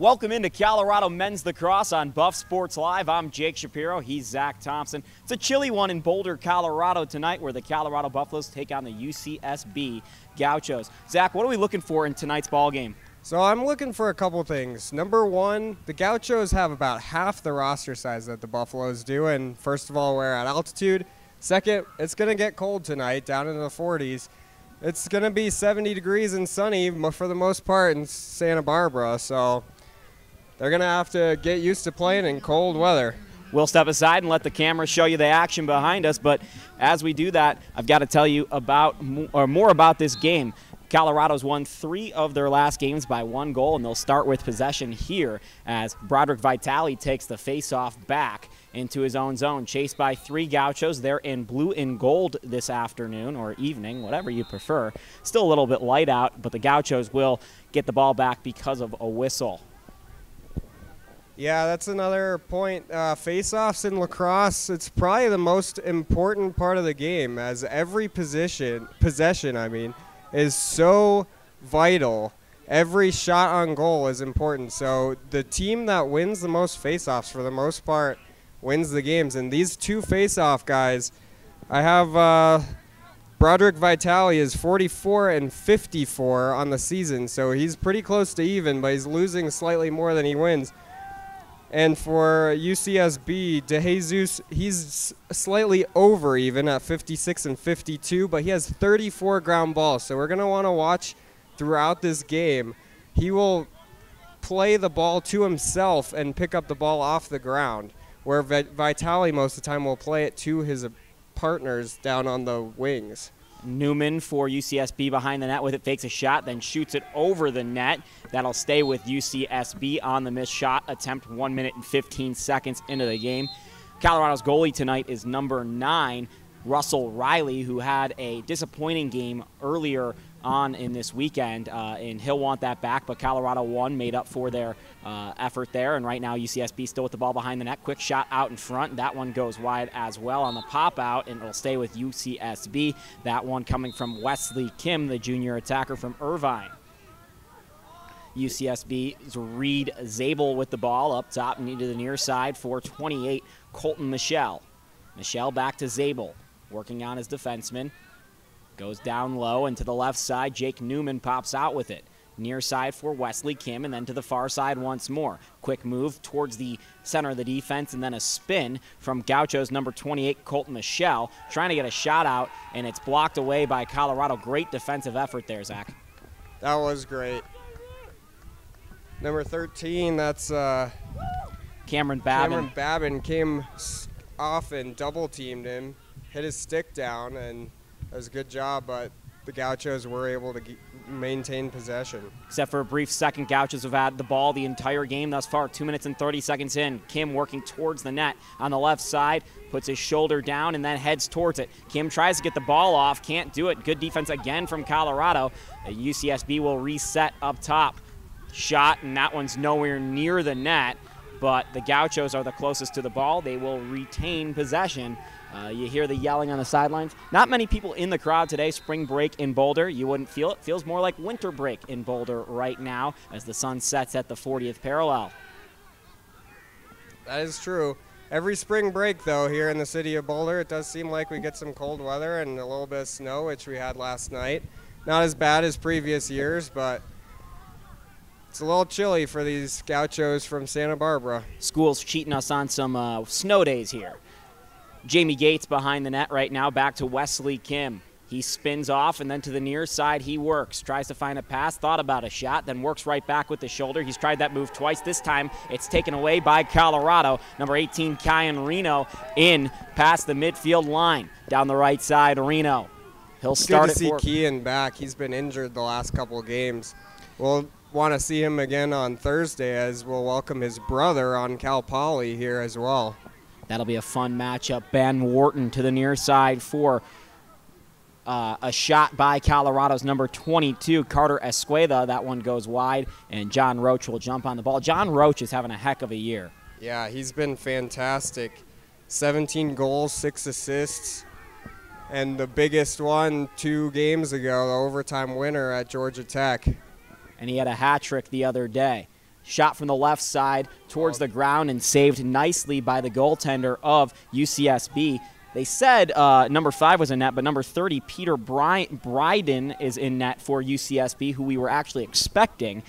Welcome into Colorado Men's Lacrosse on BuffSports Live. I'm Jake Shapiro. He's Zach Thompson. It's a chilly one in Boulder, Colorado tonight where the Colorado Buffaloes take on the UCSB Gauchos. Zach, what are we looking for in tonight's ball game? So I'm looking for a couple things. Number one, the Gauchos have about half the roster size that the Buffaloes do, and first of all, we're at altitude. Second, it's going to get cold tonight, down into the 40s. It's going to be 70 degrees and sunny for the most part in Santa Barbara, so they're going to have to get used to playing in cold weather. We'll step aside and let the camera show you the action behind us, but as we do that, I've got to tell you more about this game. Colorado's won 3 of their last games by 1 goal, and they'll start with possession here as Broderick Vitale takes the face-off back into his own zone. Chased by 3 Gauchos. They're in blue and gold this afternoon or evening, whatever you prefer. Still a little bit light out, but the Gauchos will get the ball back because of a whistle. Yeah, that's another point. Face-offs in lacrosse, it's probably the most important part of the game, as every possession, is so vital. Every shot on goal is important. So the team that wins the most face-offs, for the most part, wins the games. And these 2 face-off guys, I have Broderick Vitale is 44 and 54 on the season, so he's pretty close to even, but he's losing slightly more than he wins. And for UCSB, DeJesus, he's slightly over even at 56 and 52, but he has 34 ground balls. So we're going to want to watch throughout this game. He will play the ball to himself and pick up the ball off the ground, where Vitale most of the time will play it to his partners down on the wings. Newman for UCSB behind the net with it, fakes a shot, then shoots it over the net. That'll stay with UCSB on the missed shot attempt. 1 minute and 15 seconds into the game. Colorado's goalie tonight is number 9, Russell Riley, who had a disappointing game earlier on in this weekend, and he'll want that back, but Colorado won, made up for their effort there, and right now UCSB still with the ball behind the net. Quick shot out in front. That one goes wide as well on the pop out, and it'll stay with UCSB. That one coming from Wesley Kim, the junior attacker from Irvine. UCSB's Reed Zabel with the ball up top and into the near side for 28, Colton Michelle. Michelle back to Zabel, working on his defenseman. Goes down low and to the left side, Jake Newman pops out with it. Near side for Wesley Kim and then to the far side once more. Quick move towards the center of the defense and then a spin from Gauchos number 28, Colton Michelle, trying to get a shot out, and it's blocked away by Colorado. Great defensive effort there, Zach. That was great. Number 13, that's Cameron Babin. Cameron Babin came off and double-teamed him, hit his stick down, and it was a good job, but the Gauchos were able to maintain possession. Except for a brief second, Gauchos have had the ball the entire game thus far. 2 minutes and 30 seconds in. Kim working towards the net on the left side, puts his shoulder down and then heads towards it. Kim tries to get the ball off, can't do it. Good defense again from Colorado. The UCSB will reset up top. Shot, and that one's nowhere near the net, but the Gauchos are the closest to the ball. They will retain possession. You hear the yelling on the sidelines. Not many people in the crowd today. Spring break in Boulder. You wouldn't feel it. Feels more like winter break in Boulder right now as the sun sets at the 40th parallel. That is true. Every spring break, though, here in the city of Boulder, it does seem like we get some cold weather and a little bit of snow, which we had last night. Not as bad as previous years, but it's a little chilly for these Gauchos from Santa Barbara. School's cheating us on some snow days here. Jamie Gates behind the net right now, back to Wesley Kim. He spins off and then to the near side he works. Tries to find a pass, thought about a shot, then works right back with the shoulder. He's tried that move twice. This time it's taken away by Colorado. Number 18, Kyan Reno, in past the midfield line. Down the right side, Reno. He'll start it. Good to see Kian back. He's been injured the last couple of games. We'll want to see him again on Thursday, as we'll welcome his brother on Cal Poly here as well. That'll be a fun matchup. Ben Wharton to the near side for a shot by Colorado's number 22, Carter Escueda. That one goes wide, and John Roach will jump on the ball. John Roach is having a heck of a year. Yeah, he's been fantastic. 17 goals, 6 assists, and the biggest one 2 games ago, the overtime winner at Georgia Tech. And he had a hat trick the other day. Shot from the left side towards the ground and saved nicely by the goaltender of UCSB. They said number 5 was in net, but number 30, Peter Bryden, is in net for UCSB, who we were actually expecting.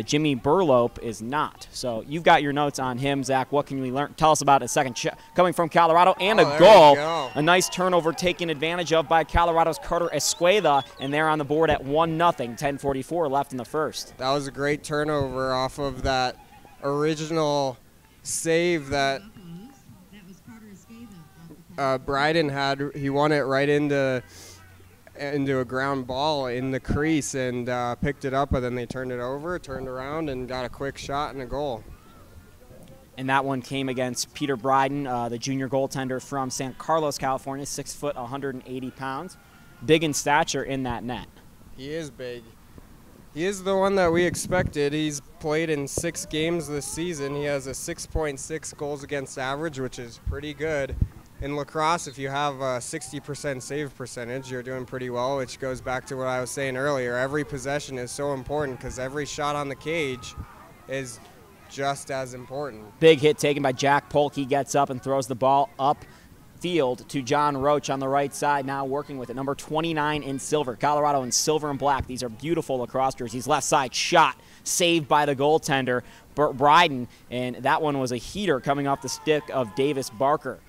Jimmy Burlope is not. So you've got your notes on him, Zach. What can we learn? Tell us about a second shot coming from Colorado and a goal. A nice turnover taken advantage of by Colorado's Carter Escueda, and they're on the board at 1-0, 10:44 left in the first. That was a great turnover off of that original save that Bryden had. He won it right into a ground ball in the crease and picked it up, but then they turned it over, turned around, and got a quick shot and a goal. And that one came against Peter Bryden, the junior goaltender from San Carlos, California, 6 foot, 180 pounds. Big in stature in that net. He is big. He is the one that we expected. He's played in 6 games this season. He has a 6.6 goals against average, which is pretty good. In lacrosse, if you have a 60% save percentage, you're doing pretty well, which goes back to what I was saying earlier. Every possession is so important because every shot on the cage is just as important. Big hit taken by Jack Polk. He gets up and throws the ball up field to John Roach on the right side, now working with it. Number 29 in silver. Colorado in silver and black. These are beautiful lacrosse jerseys. Left side shot, saved by the goaltender, Bryden, and that one was a heater coming off the stick of Davis Barker.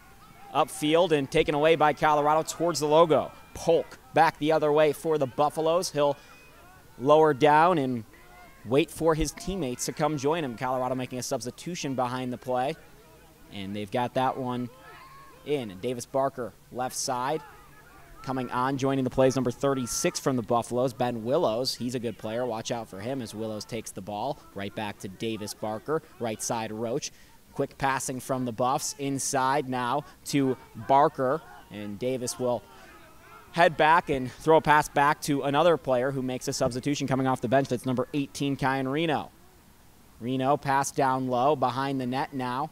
Upfield and taken away by Colorado towards the logo. Polk back the other way for the Buffaloes. He'll lower down and wait for his teammates to come join him. Colorado making a substitution behind the play, and they've got that one in. Davis Barker left side coming on, joining the plays, number 36 from the Buffaloes, Ben Willows. He's a good player. Watch out for him as Willows takes the ball right back to Davis Barker. Right side Roach. Quick passing from the Buffs inside now to Barker, and Davis will head back and throw a pass back to another player who makes a substitution coming off the bench. That's number 18, Kyan Reno. Reno pass down low behind the net now.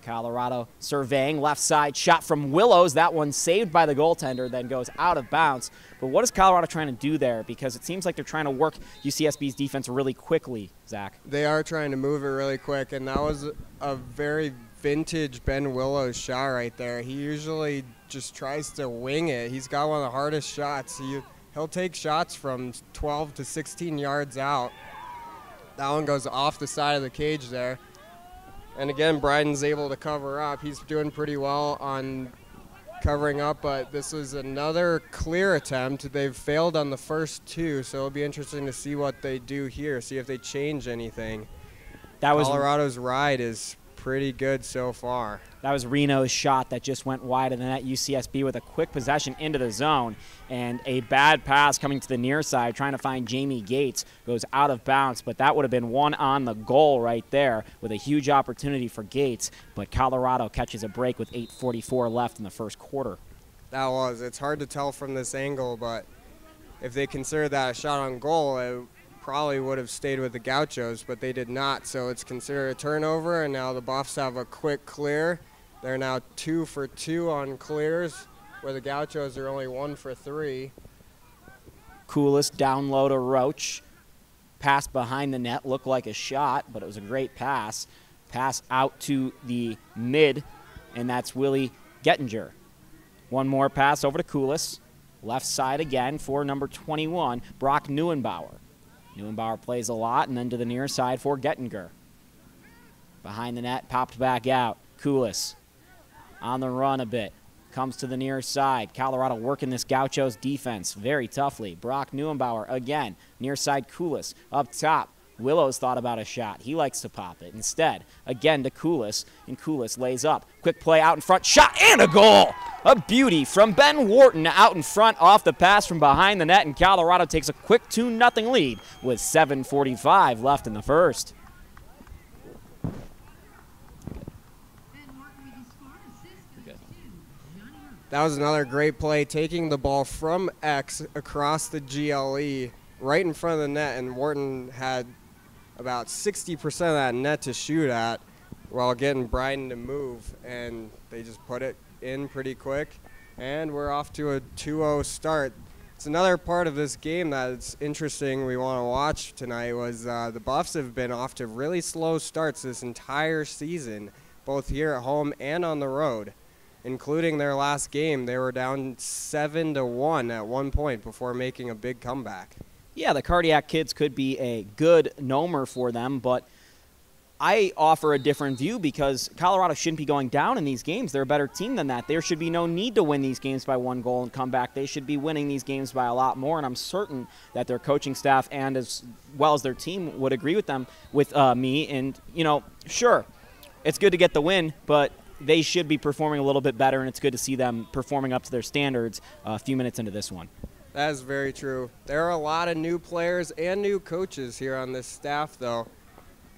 Colorado surveying, left side shot from Willows. That one saved by the goaltender, then goes out of bounds. But what is Colorado trying to do there? Because it seems like they're trying to work UCSB's defense really quickly, Zach. They are trying to move it really quick, and that was a very vintage Ben Willows shot right there. He usually just tries to wing it. He's got one of the hardest shots. He'll take shots from 12 to 16 yards out. That one goes off the side of the cage there. And again, Bryden's able to cover up. He's doing pretty well on covering up, but this was another clear attempt. They've failed on the first 2, so it'll be interesting to see what they do here, see if they change anything. Colorado's ride is pretty good so far. That was Reno's shot that just went wide of the net. UCSB with a quick possession into the zone, and a bad pass coming to the near side, trying to find Jamie Gates, goes out of bounds, but that would have been one on the goal right there with a huge opportunity for Gates, but Colorado catches a break with 8:44 left in the first quarter. It's hard to tell from this angle, but if they consider that a shot on goal, it probably would have stayed with the Gauchos, but they did not, so it's considered a turnover, and now the Buffs have a quick clear. They're now 2 for 2 on clears, where the Gauchos are only 1 for 3. Coolest down low to Roach. Pass behind the net, looked like a shot, but it was a great pass. Pass out to the mid, and that's Willie Gettinger. One more pass over to Coolis. Left side again for number 21, Brock Neuenbauer. Neuenbauer plays a lot, and then to the near side for Gettinger. Behind the net, popped back out. Coolis on the run a bit. Comes to the near side. Colorado working this Gauchos defense very toughly. Brock Neuenbauer again. Near side Coolis. Up top, Willows thought about a shot. He likes to pop it. Instead, again to Coolis, and Coolis lays up. Quick play out in front. Shot and a goal! A beauty from Ben Wharton out in front off the pass from behind the net, and Colorado takes a quick 2-0 lead with 7:45 left in the first. That was another great play, taking the ball from X across the GLE right in front of the net, and Wharton had about 60% of that net to shoot at while getting Bryden to move, and they just put it in pretty quick, and we're off to a 2-0 start. It's another part of this game that's interesting we want to watch tonight was the Buffs have been off to really slow starts this entire season, both here at home and on the road, including their last game. They were down 7-1 at one point before making a big comeback. Yeah, the Cardiac kids could be a good nomer for them, but I offer a different view because Colorado shouldn't be going down in these games. They're a better team than that. There should be no need to win these games by 1 goal and come back. They should be winning these games by a lot more, and I'm certain that their coaching staff and as well as their team would agree with me. And, you know, sure, it's good to get the win, but they should be performing a little bit better, and it's good to see them performing up to their standards a few minutes into this one. That is very true. There are a lot of new players and new coaches here on this staff, though.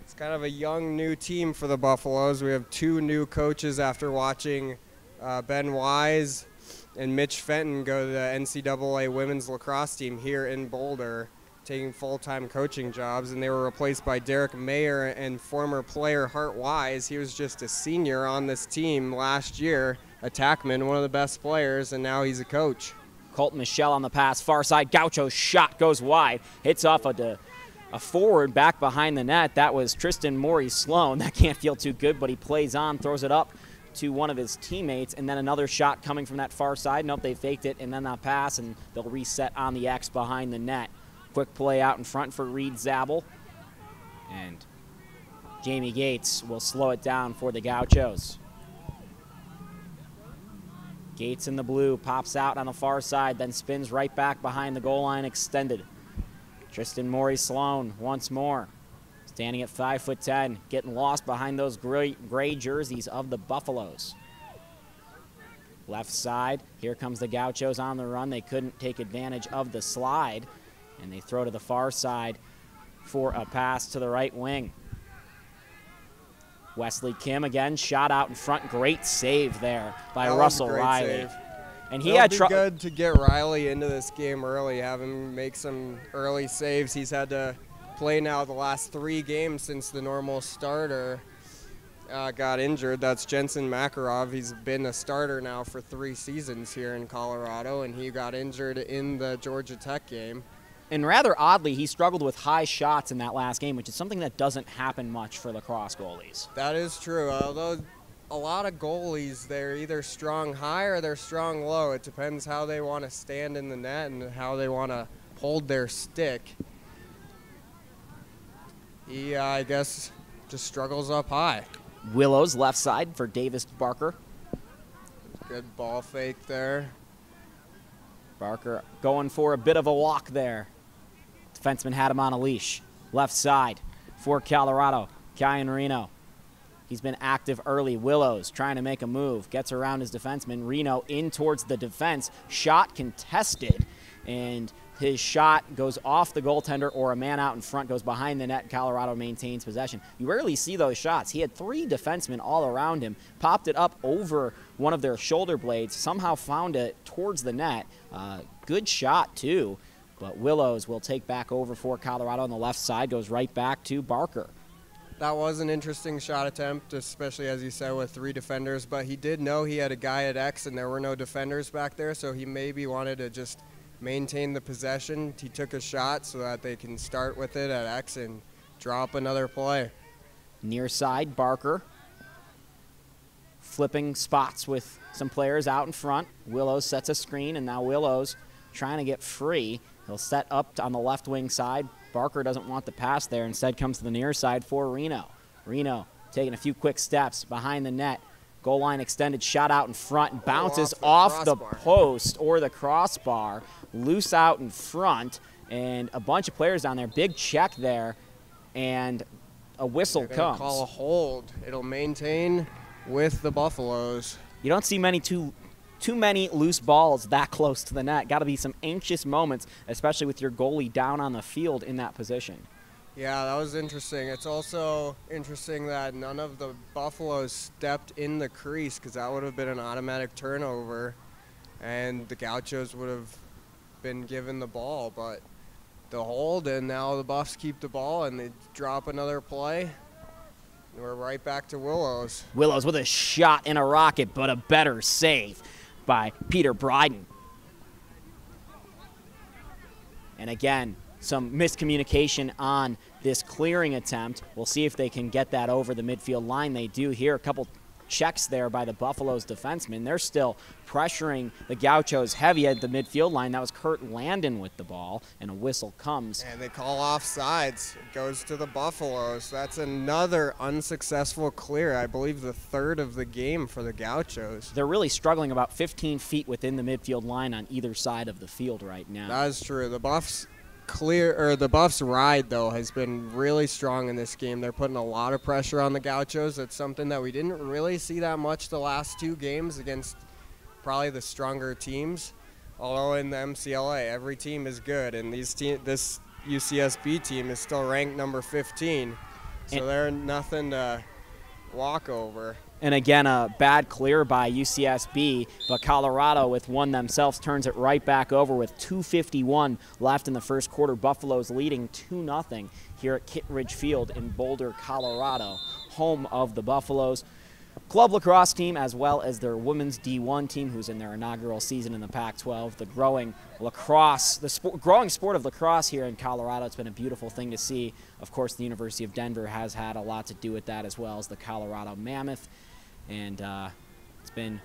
It's kind of a young, new team for the Buffaloes. We have 2 new coaches after watching Ben Wise and Mitch Fenton go to the NCAA women's lacrosse team here in Boulder, taking full-time coaching jobs, and they were replaced by Derek Mayer and former player Hart Wise. He was just a senior on this team last year, attackman, one of the best players, and now he's a coach. Colton Michelle on the pass, far side. Gaucho's shot goes wide, hits off a forward back behind the net. That was Tristan Morey-Sloan. That can't feel too good, but he plays on, throws it up to one of his teammates, and then another shot coming from that far side. Nope, they faked it, and then that pass, and they'll reset on the X behind the net. Quick play out in front for Reed Zabel, and Jamie Gates will slow it down for the Gauchos. Gates in the blue, pops out on the far side, then spins right back behind the goal line extended. Tristan Morey-Sloan once more, standing at 5'10", getting lost behind those gray jerseys of the Buffaloes. Left side, here comes the Gauchos on the run. They couldn't take advantage of the slide, and they throw to the far side for a pass to the right wing. Wesley Kim again, shot out in front. Great save there by Russell Riley. Save. And he It'll be good to get Riley into this game early, have him make some early saves. He's had to play now the last 3 games since the normal starter got injured. That's Jensen Makarov. He's been a starter now for 3 seasons here in Colorado, and he got injured in the Georgia Tech game. And rather oddly, he struggled with high shots in that last game, which is something that doesn't happen much for lacrosse goalies. That is true, although a lot of goalies, they're either strong high or they're strong low. It depends how they want to stand in the net and how they want to hold their stick. He, I guess, just struggles up high. Willows left side for Davis Barker. Good ball fake there. Barker going for a bit of a walk there. Defenseman had him on a leash. Left side for Colorado, Kyan Reno. He's been active early. Willows trying to make a move. Gets around his defenseman. Reno in towards the defense. Shot contested. And his shot goes off the goaltender or a man out in front goes behind the net. Colorado maintains possession. You rarely see those shots. He had 3 defensemen all around him. Popped it up over one of their shoulder blades. Somehow found it towards the net. Good shot, too. But Willows will take back over for Colorado on the left side. Goes right back to Barker. That was an interesting shot attempt, especially as you said with 3 defenders, but he did know he had a guy at X and there were no defenders back there, so he maybe wanted to just maintain the possession. He took a shot so that they can start with it at X and drop another play. Near side, Barker flipping spots with some players out in front. Willows sets a screen, and now Willows trying to get free. He'll set up on the left wing side. Barker doesn't want the pass there. Instead comes to the near side for Reno. Reno taking a few quick steps behind the net. Goal line extended, shot out in front, bounces off the post or the crossbar, loose out in front, and a bunch of players down there. Big check there, and a whistle comes. Call a hold. It'll maintain with the Buffaloes. You don't see too many loose balls that close to the net. Got to be some anxious moments, especially with your goalie down on the field in that position. Yeah, that was interesting. It's also interesting that none of the Buffaloes stepped in the crease because that would have been an automatic turnover, and the Gauchos would have been given the ball. But the hold, and now the Buffs keep the ball, and they drop another play. We're right back to Willows. Willows with a shot and a rocket, but a better save by Peter Bryden. And again, some miscommunication on this clearing attempt. We'll see if they can get that over the midfield line. They do here. A couple checks there by the Buffaloes defensemen. They're still pressuring the Gauchos heavy at the midfield line. That was Kurt Landon with the ball, and a whistle comes. And they call offsides. It goes to the Buffaloes. That's another unsuccessful clear. I believe the third of the game for the Gauchos. They're really struggling about 15 feet within the midfield line on either side of the field right now. That is true. The Buffs the Buffs' ride, though, has been really strong in this game. They're putting a lot of pressure on the Gauchos. It's something that we didn't really see that much the last two games against probably the stronger teams. Although in the MCLA, every team is good, and this UCSB team is still ranked number 15. So they're nothing to walk over. And again, a bad clear by UCSB, but Colorado, with one themselves, turns it right back over with 2:51 left in the first quarter. Buffaloes leading 2-0 here at Kittredge Field in Boulder, Colorado, home of the Buffaloes. Club lacrosse team, as well as their women's D1 team, who's in their inaugural season in the Pac-12. The growing lacrosse, growing sport of lacrosse here in Colorado. It's been a beautiful thing to see. Of course, the University of Denver has had a lot to do with that, as well as the Colorado Mammoth. And it's been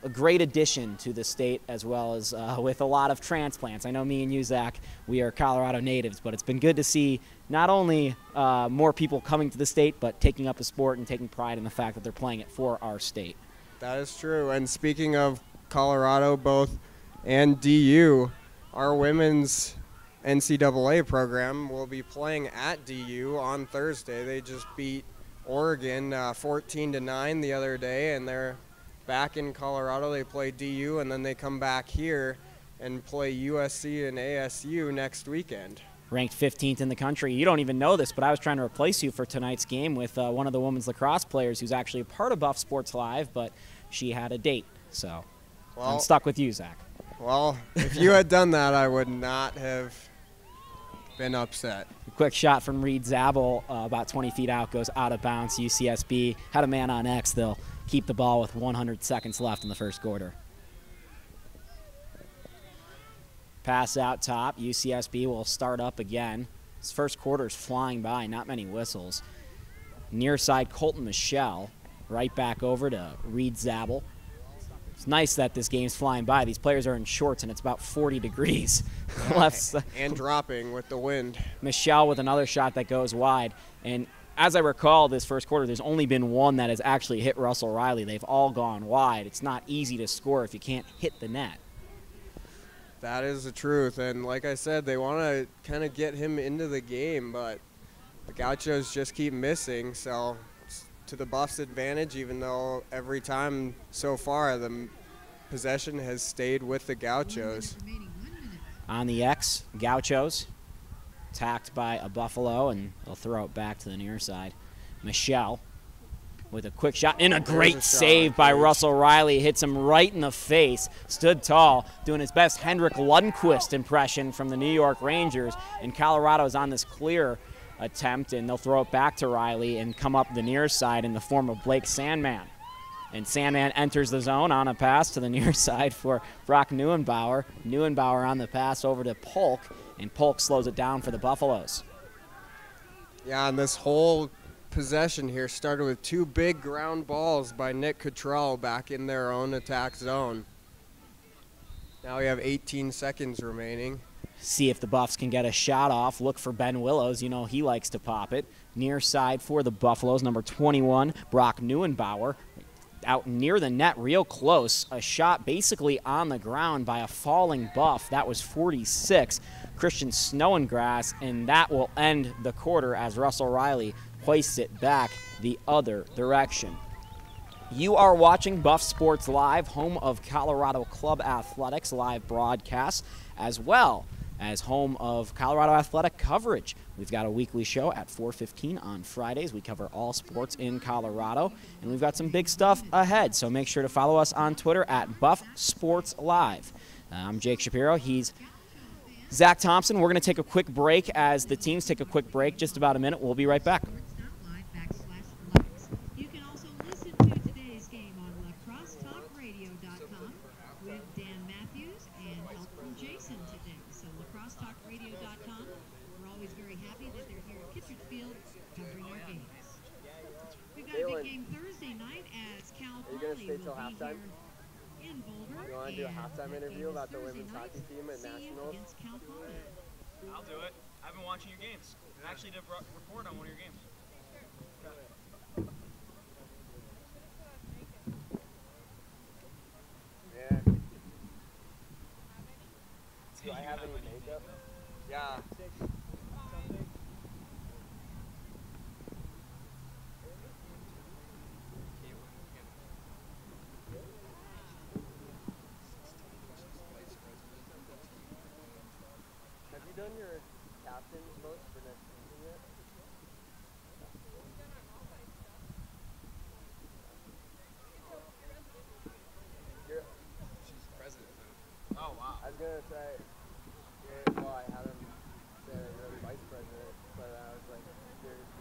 a great addition to the state, as well as with a lot of transplants. I know me and you, Zach, we are Colorado natives, but it's been good to see not only more people coming to the state, but taking up the sport and taking pride in the fact that they're playing it for our state. That is true. And speaking of Colorado, both and DU, our women's NCAA program will be playing at DU on Thursday. They just beat Oregon 14-9 the other day, and they're back in Colorado. They play DU, and then they come back here and play USC and ASU next weekend. Ranked 15th in the country. You don't even know this, but I was trying to replace you for tonight's game with one of the women's lacrosse players who's actually a part of BuffSports Live, but she had a date, so I'm stuck with you, Zach. Well, if you had done that, I would not have been upset. A quick shot from Reed Zabel, about 20 feet out, goes out of bounds. UCSB had a man on X. They'll keep the ball with 100 seconds left in the first quarter. Pass out top. UCSB will start up again. This first quarter is flying by, not many whistles. Near side, Colton Michelle. Right back over to Reed Zabel. It's nice that this game's flying by. These players are in shorts, and it's about 40 degrees. And dropping with the wind. Michelle with another shot that goes wide. And as I recall, this first quarter, there's only been one that has actually hit Russell Riley. They've all gone wide. It's not easy to score if you can't hit the net. That is the truth. And like I said, they want to kind of get him into the game, but the Gauchos just keep missing. So it's to the Buffs' advantage, even though every time so far the possession has stayed with the Gauchos. On the X, Gauchos attacked by a Buffalo, and they'll throw it back to the near side. Michelle with a quick shot, and a great save by Russell Riley. Hits him right in the face. Stood tall, doing his best Henrik Lundqvist impression from the New York Rangers. And Colorado's on this clear attempt, and they'll throw it back to Riley and come up the near side in the form of Blake Sandman. And Sandman enters the zone on a pass to the near side for Brock Neuenbauer. Neuenbauer on the pass over to Polk, and Polk slows it down for the Buffaloes. Yeah, and this whole possession here started with two big ground balls by Nick Cottrell back in their own attack zone. Now we have 18 seconds remaining. See if the Buffs can get a shot off. Look for Ben Willows. You know he likes to pop it. Near side for the Buffaloes, number 21, Brock Neuenbauer. Out near the net, real close. A shot basically on the ground by a falling Buff. That was 46, Christian Snowingrass, and that will end the quarter as Russell Riley hoists it back the other direction. You are watching BuffSports Live, home of Colorado Club Athletics live broadcast, as well as home of Colorado Athletic coverage. We've got a weekly show at 4:15 on Fridays. We cover all sports in Colorado, and we've got some big stuff ahead, so make sure to follow us on Twitter at BuffSports Live. I'm Jake Shapiro. He's Zach Thompson. We're going to take a quick break as the teams take a quick break, just about a minute. We'll be right back. You can also listen to today's game on lacrossetalkradio.com with Dan Matthews and help from Jason today. So lacrosse lacrossetalkradio.com. We're always very happy that they're here at Kittredge Field covering our games. We've got a big game Thursday night as Cal Poly will be here in Boulder. You want to do a halftime interview about the women's hockey team at Nationals? Against Cal Poly. I'll do it. I've been watching your games. I actually did report on one of your games. Yeah. Do I have any makeup? Yeah. Have you done your captain's vote for next season yet? She's president now. Oh, wow. I was gonna say, well, I had him say that you're the vice president, but I was like,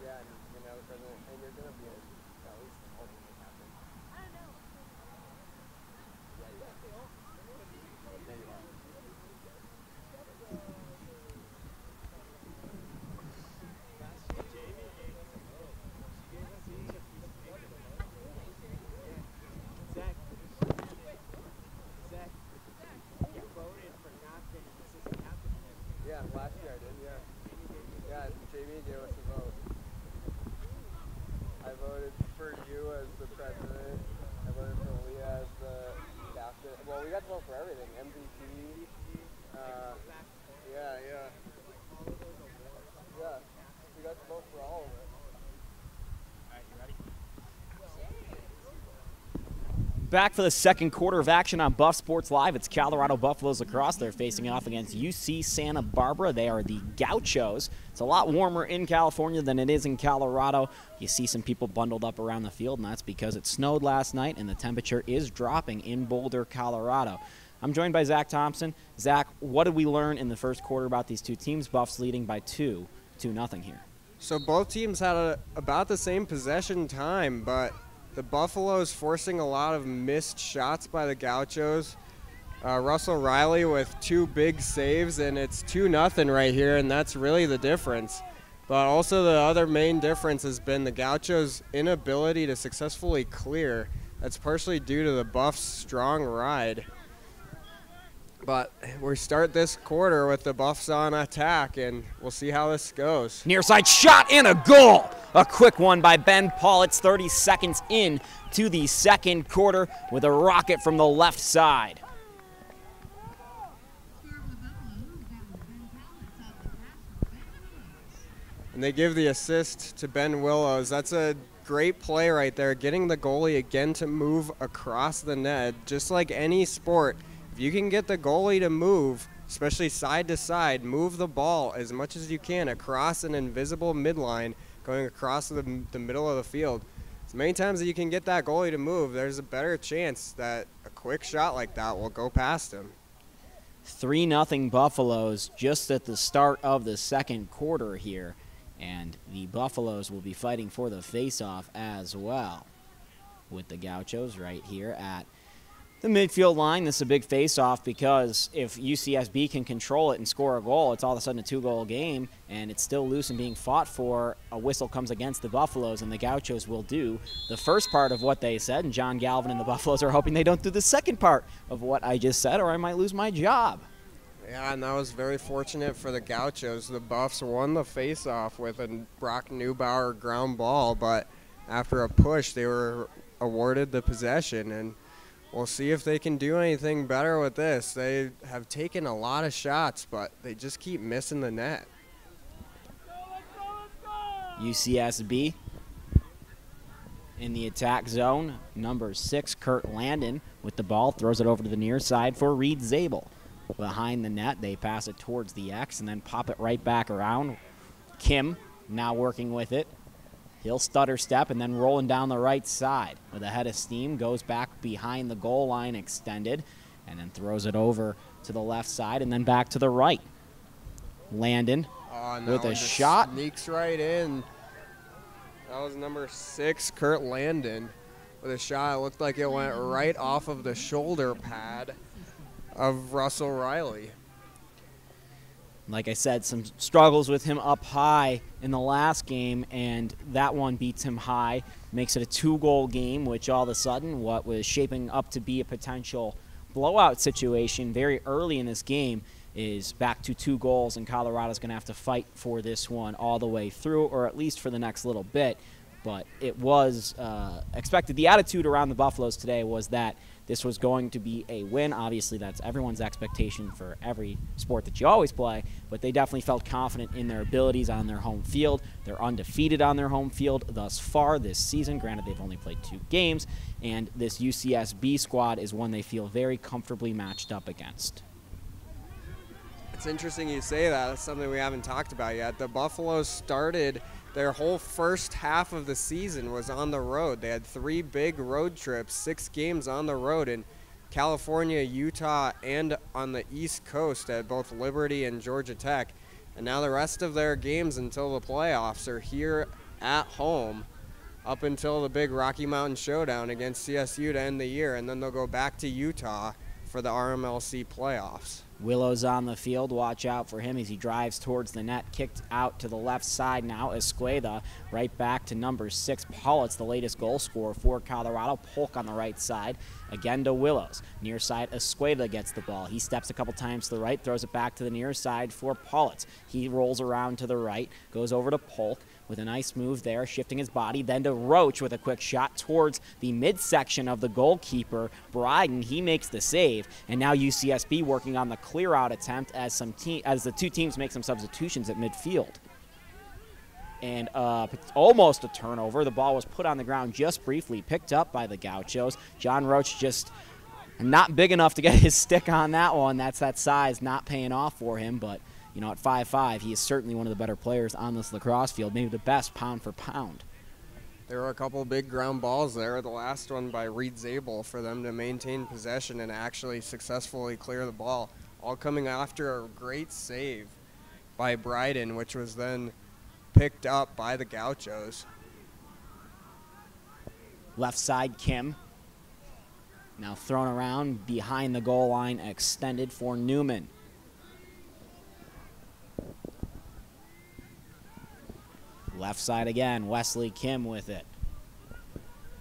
yeah, and you're now the president, and you're gonna be at least ultimate captain. I don't know. Yeah, you are. Yeah, you are. Yeah, last year I did, yeah. Yeah, Jamie gave us a vote. I voted for you as the president. I voted for Leah as the captain. Well, we got to vote for everything. MVP. Yeah. Yeah, we got to vote for all of it. All right, you ready? Back for the second quarter of action on Buff Sports Live. It's Colorado Buffaloes Lacrosse. They're facing off against UC Santa Barbara. They are the Gauchos. It's a lot warmer in California than it is in Colorado. You see some people bundled up around the field, and that's because it snowed last night and the temperature is dropping in Boulder, Colorado. I'm joined by Zach Thompson. Zach, what did we learn in the first quarter about these two teams? Buffs leading by 2-0 here. So both teams had about the same possession time, but the Buffaloes forcing a lot of missed shots by the Gauchos. Russell Riley with 2 big saves, and it's 2-0 right here, and that's really the difference. But also the other main difference has been the Gauchos' inability to successfully clear. That's partially due to the Buffs' strong ride. But we start this quarter with the Buffs on attack, and we'll see how this goes. Near side shot and a goal. A quick one by Ben Politz, 30 seconds in to the second quarter with a rocket from the left side. And they give the assist to Ben Willows. That's a great play right there, getting the goalie again to move across the net. Just like any sport, if you can get the goalie to move, especially side to side, move the ball as much as you can across an invisible midline going across the middle of the field. As many times as you can get that goalie to move, there's a better chance that a quick shot like that will go past him. 3-0 Buffaloes just at the start of the second quarter here. And the Buffaloes will be fighting for the face-off as well with the Gauchos right here at the midfield line. This is a big face-off because if UCSB can control it and score a goal, it's all of a sudden a 2-goal game, and it's still loose and being fought for. A whistle comes against the Buffaloes, and the Gauchos will do the first part of what they said, and John Galvin and the Buffaloes are hoping they don't do the second part of what I just said, or I might lose my job. Yeah, and that was very fortunate for the Gauchos. The Buffs won the face-off with a Brock Neubauer ground ball, but after a push, they were awarded the possession, and we'll see if they can do anything better with this. They have taken a lot of shots, but they just keep missing the net. UCSB in the attack zone. Number 6, Kurt Landon with the ball, throws it over to the near side for Reed Zabel. Behind the net, they pass it towards the X and then pop it right back around. Kim now working with it. He'll stutter step and then rolling down the right side with a head of steam, goes back behind the goal line extended and then throws it over to the left side and then back to the right. Landon with a shot. Sneaks right in. That was number 6, Kurt Landon, with a shot. It looked like it went right off of the shoulder pad of Russell Riley. Like I said, some struggles with him up high in the last game, and that one beats him high. Makes it a 2-goal game, which all of a sudden, what was shaping up to be a potential blowout situation very early in this game is back to 2 goals, and Colorado's going to have to fight for this one all the way through, or at least for the next little bit. But it was expected. The attitude around the Buffaloes today was that this was going to be a win. Obviously, that's everyone's expectation for every sport that you always play, but they definitely felt confident in their abilities on their home field. They're undefeated on their home field thus far this season. Granted, they've only played 2 games, and this UCSB squad is one they feel very comfortably matched up against. It's interesting you say that. That's something we haven't talked about yet. The Buffaloes started their whole first half of the season was on the road. They had 3 big road trips, 6 games on the road in California, Utah, and on the East Coast at both Liberty and Georgia Tech. And now the rest of their games until the playoffs are here at home up until the big Rocky Mountain Showdown against CSU to end the year, and then they'll go back to Utah for the RMLC playoffs. Willow's on the field. Watch out for him as he drives towards the net. Kicked out to the left side now. Escueda right back to number 6. Pollitt's the latest goal scorer for Colorado. Polk on the right side. Again to Willows. Near side, Escueda gets the ball. He steps a couple times to the right, throws it back to the near side for Pollitt. He rolls around to the right, goes over to Polk with a nice move there, shifting his body, then to Roach with a quick shot towards the midsection of the goalkeeper, Bryden. He makes the save, and now UCSB working on the clear-out attempt as the 2 teams make some substitutions at midfield. And almost a turnover. The ball was put on the ground just briefly, picked up by the Gauchos. John Roach just not big enough to get his stick on that one. That's that size not paying off for him, but you know, at 5'5", he is certainly one of the better players on this lacrosse field, maybe the best pound for pound. There were a couple big ground balls there. The last one by Reed Zabel for them to maintain possession and actually successfully clear the ball, all coming after a great save by Bryden, which was then picked up by the Gauchos. Left side, Kim. Now thrown around behind the goal line, extended for Newman. Left side again, Wesley Kim with it.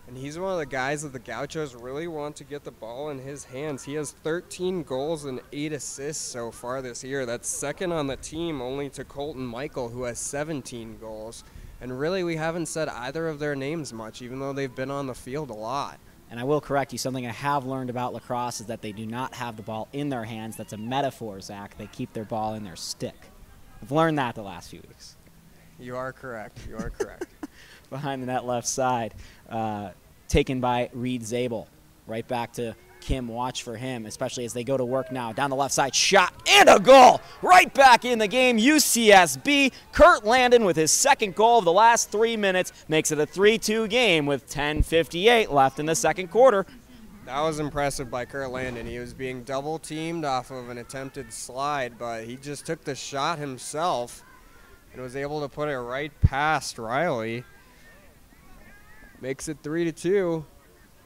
And he's one of the guys that the Gauchos really want to get the ball in his hands. He has 13 goals and 8 assists so far this year. That's second on the team only to Colton Michael, who has 17 goals. And really, we haven't said either of their names much, even though they've been on the field a lot. And I will correct you, something I have learned about lacrosse is that they do not have the ball in their hands. That's a metaphor, Zach. They keep their ball in their stick. I've learned that the last few weeks. You are correct. You are correct. Behind the net left side, taken by Reed Zabel. Right back to Kim. Watch for him, especially as they go to work now. Down the left side, shot, and a goal! Right back in the game, UCSB. Kurt Landon with his 2nd goal of the last 3 minutes makes it a 3-2 game with 10:58 left in the 2nd quarter. That was impressive by Kurt Landon. He was being double-teamed off of an attempted slide, but he just took the shot himself and was able to put it right past Riley. Makes it 3-2,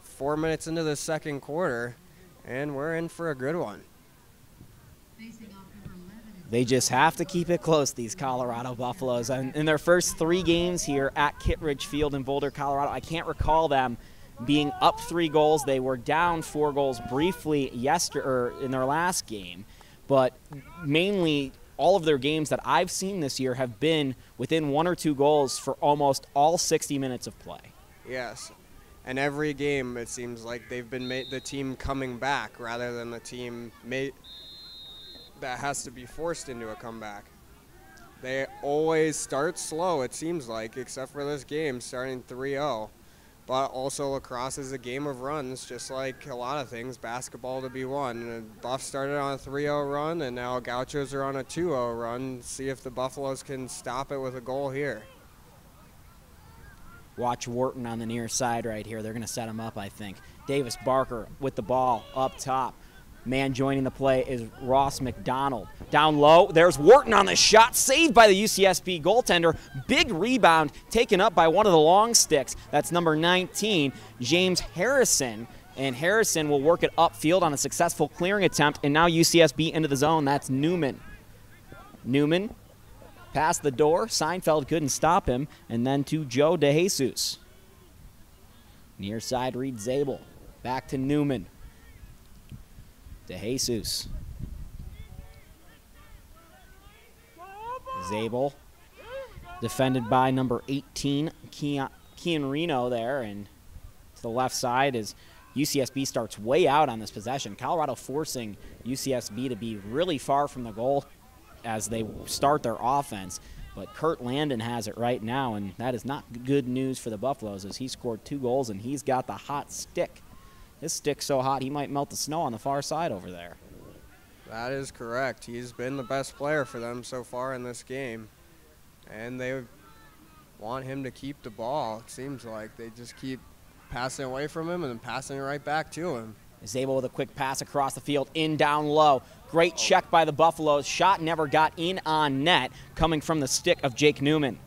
4 minutes into the 2nd quarter, and we're in for a good one. They just have to keep it close, these Colorado Buffaloes. And in their first 3 games here at Kittredge Field in Boulder, Colorado, I can't recall them being up 3 goals. They were down 4 goals briefly in their last game, but mainly all of their games that I've seen this year have been within 1 or 2 goals for almost all 60 minutes of play. Yes, and every game it seems like they've been the team coming back rather than the team that has to be forced into a comeback. They always start slow, it seems like, except for this game starting 3-0. But also lacrosse is a game of runs, just like a lot of things, basketball to be won. And Buff started on a 3-0 run, and now Gauchos are on a 2-0 run. See if the Buffaloes can stop it with a goal here. Watch Wharton on the near side right here. They're going to set him up, I think. Davis Barker with the ball up top. Man joining the play is Ross McDonald. Down low, there's Wharton on the shot, saved by the UCSB goaltender. Big rebound taken up by one of the long sticks. That's number 19, James Harrison. And Harrison will work it upfield on a successful clearing attempt. And now UCSB into the zone. That's Newman. Newman past the door. Seinfeld couldn't stop him. And then to Joe DeJesus. Near side read Zabel. Back to Newman. DeJesus. Zabel. Defended by number 18, Kean Reno there. And to the left side is UCSB starts way out on this possession. Colorado forcing UCSB to be really far from the goal as they start their offense. But Kurt Landon has it right now, and that is not good news for the Buffaloes as he scored 2 goals, and he's got the hot stick. His stick's so hot he might melt the snow on the far side over there. That is correct. He's been the best player for them so far in this game, and they want him to keep the ball. It seems like they just keep passing away from him and then passing it right back to him. Is able with a quick pass across the field, in down low. Great check by the Buffaloes. Shot never got in on net, coming from the stick of Jake Newman.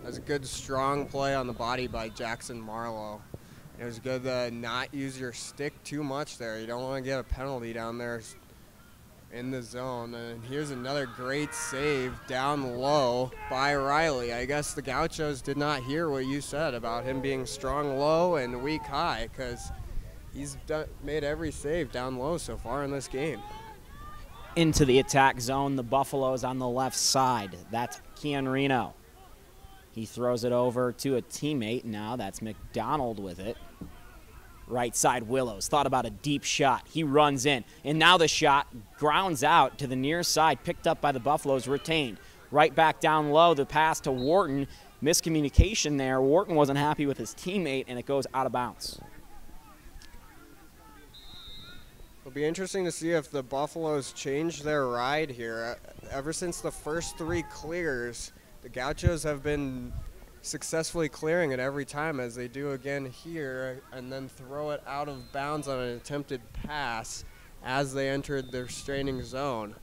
That's a good, strong play on the body by Jackson Marlowe. It was good to not use your stick too much there. You don't want to get a penalty down there in the zone. And here's another great save down low by Riley. I guess the Gauchos did not hear what you said about him being strong low and weak high, because he's made every save down low so far in this game. Into the attack zone, the Buffaloes on the left side. That's Kean Reno. He throws it over to a teammate now. That's McDonald with it. Right side, Willows. Thought about a deep shot. He runs in. And now the shot grounds out to the near side, picked up by the Buffaloes, retained. Right back down low, the pass to Wharton. Miscommunication there. Wharton wasn't happy with his teammate, and it goes out of bounds. It'll be interesting to see if the Buffaloes change their ride here. Ever since the first 3 clears, the Gauchos have been successfully clearing it every time, as they do again here, and then throw it out of bounds on an attempted pass as they entered their straining zone.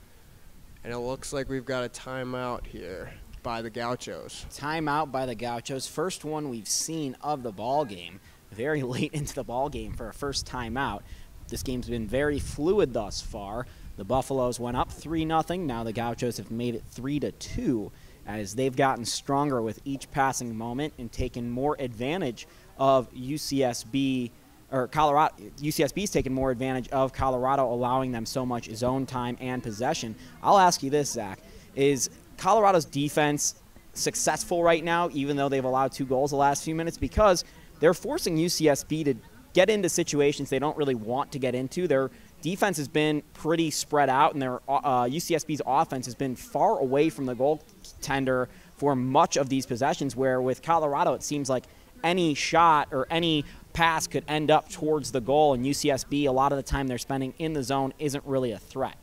And it looks like we've got a timeout here by the Gauchos. Timeout by the Gauchos. First one we've seen of the ball game. Very late into the ball game for a first timeout. This game's been very fluid thus far. The Buffaloes went up 3-0. Now the Gauchos have made it 3-2 as they've gotten stronger with each passing moment and taken more advantage of UCSB, or Colorado. UCSB's taken more advantage of Colorado, allowing them so much zone time and possession. I'll ask you this, Zach. Is Colorado's defense successful right now, even though they've allowed 2 goals the last few minutes? Because they're forcing UCSB to get into situations they don't really want to get into. Their defense has been pretty spread out, and their UCSB's offense has been far away from the goaltender for much of these possessions, where with Colorado it seems like any shot or any pass could end up towards the goal, and UCSB, a lot of the time they're spending in the zone, isn't really a threat.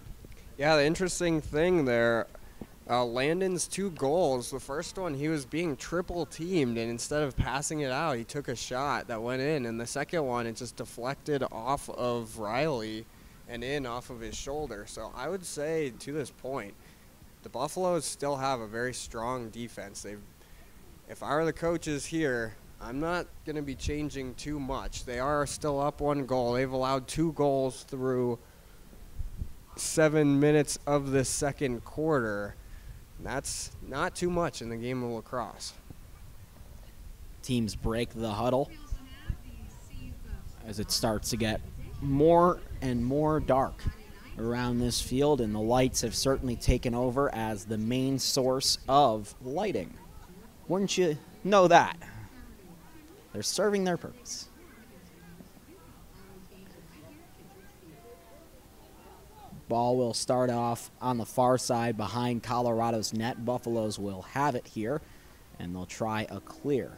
Yeah, the interesting thing there, Landon's 2 goals, the first one he was being triple teamed, and instead of passing it out, he took a shot that went in, and the second one it just deflected off of Riley and in off of his shoulder. So I would say to this point, the Buffaloes still have a very strong defense. If I were the coaches here, I'm not going to be changing too much. They are still up 1 goal. They've allowed 2 goals through 7 minutes of the second quarter. That's not too much in the game of lacrosse. Teams break the huddle as it starts to get more and more dark around this field, and the lights have certainly taken over as the main source of lighting. Wouldn't you know that? They're serving their purpose. Ball will start off on the far side behind Colorado's net. Buffaloes will have it here, and they'll try a clear.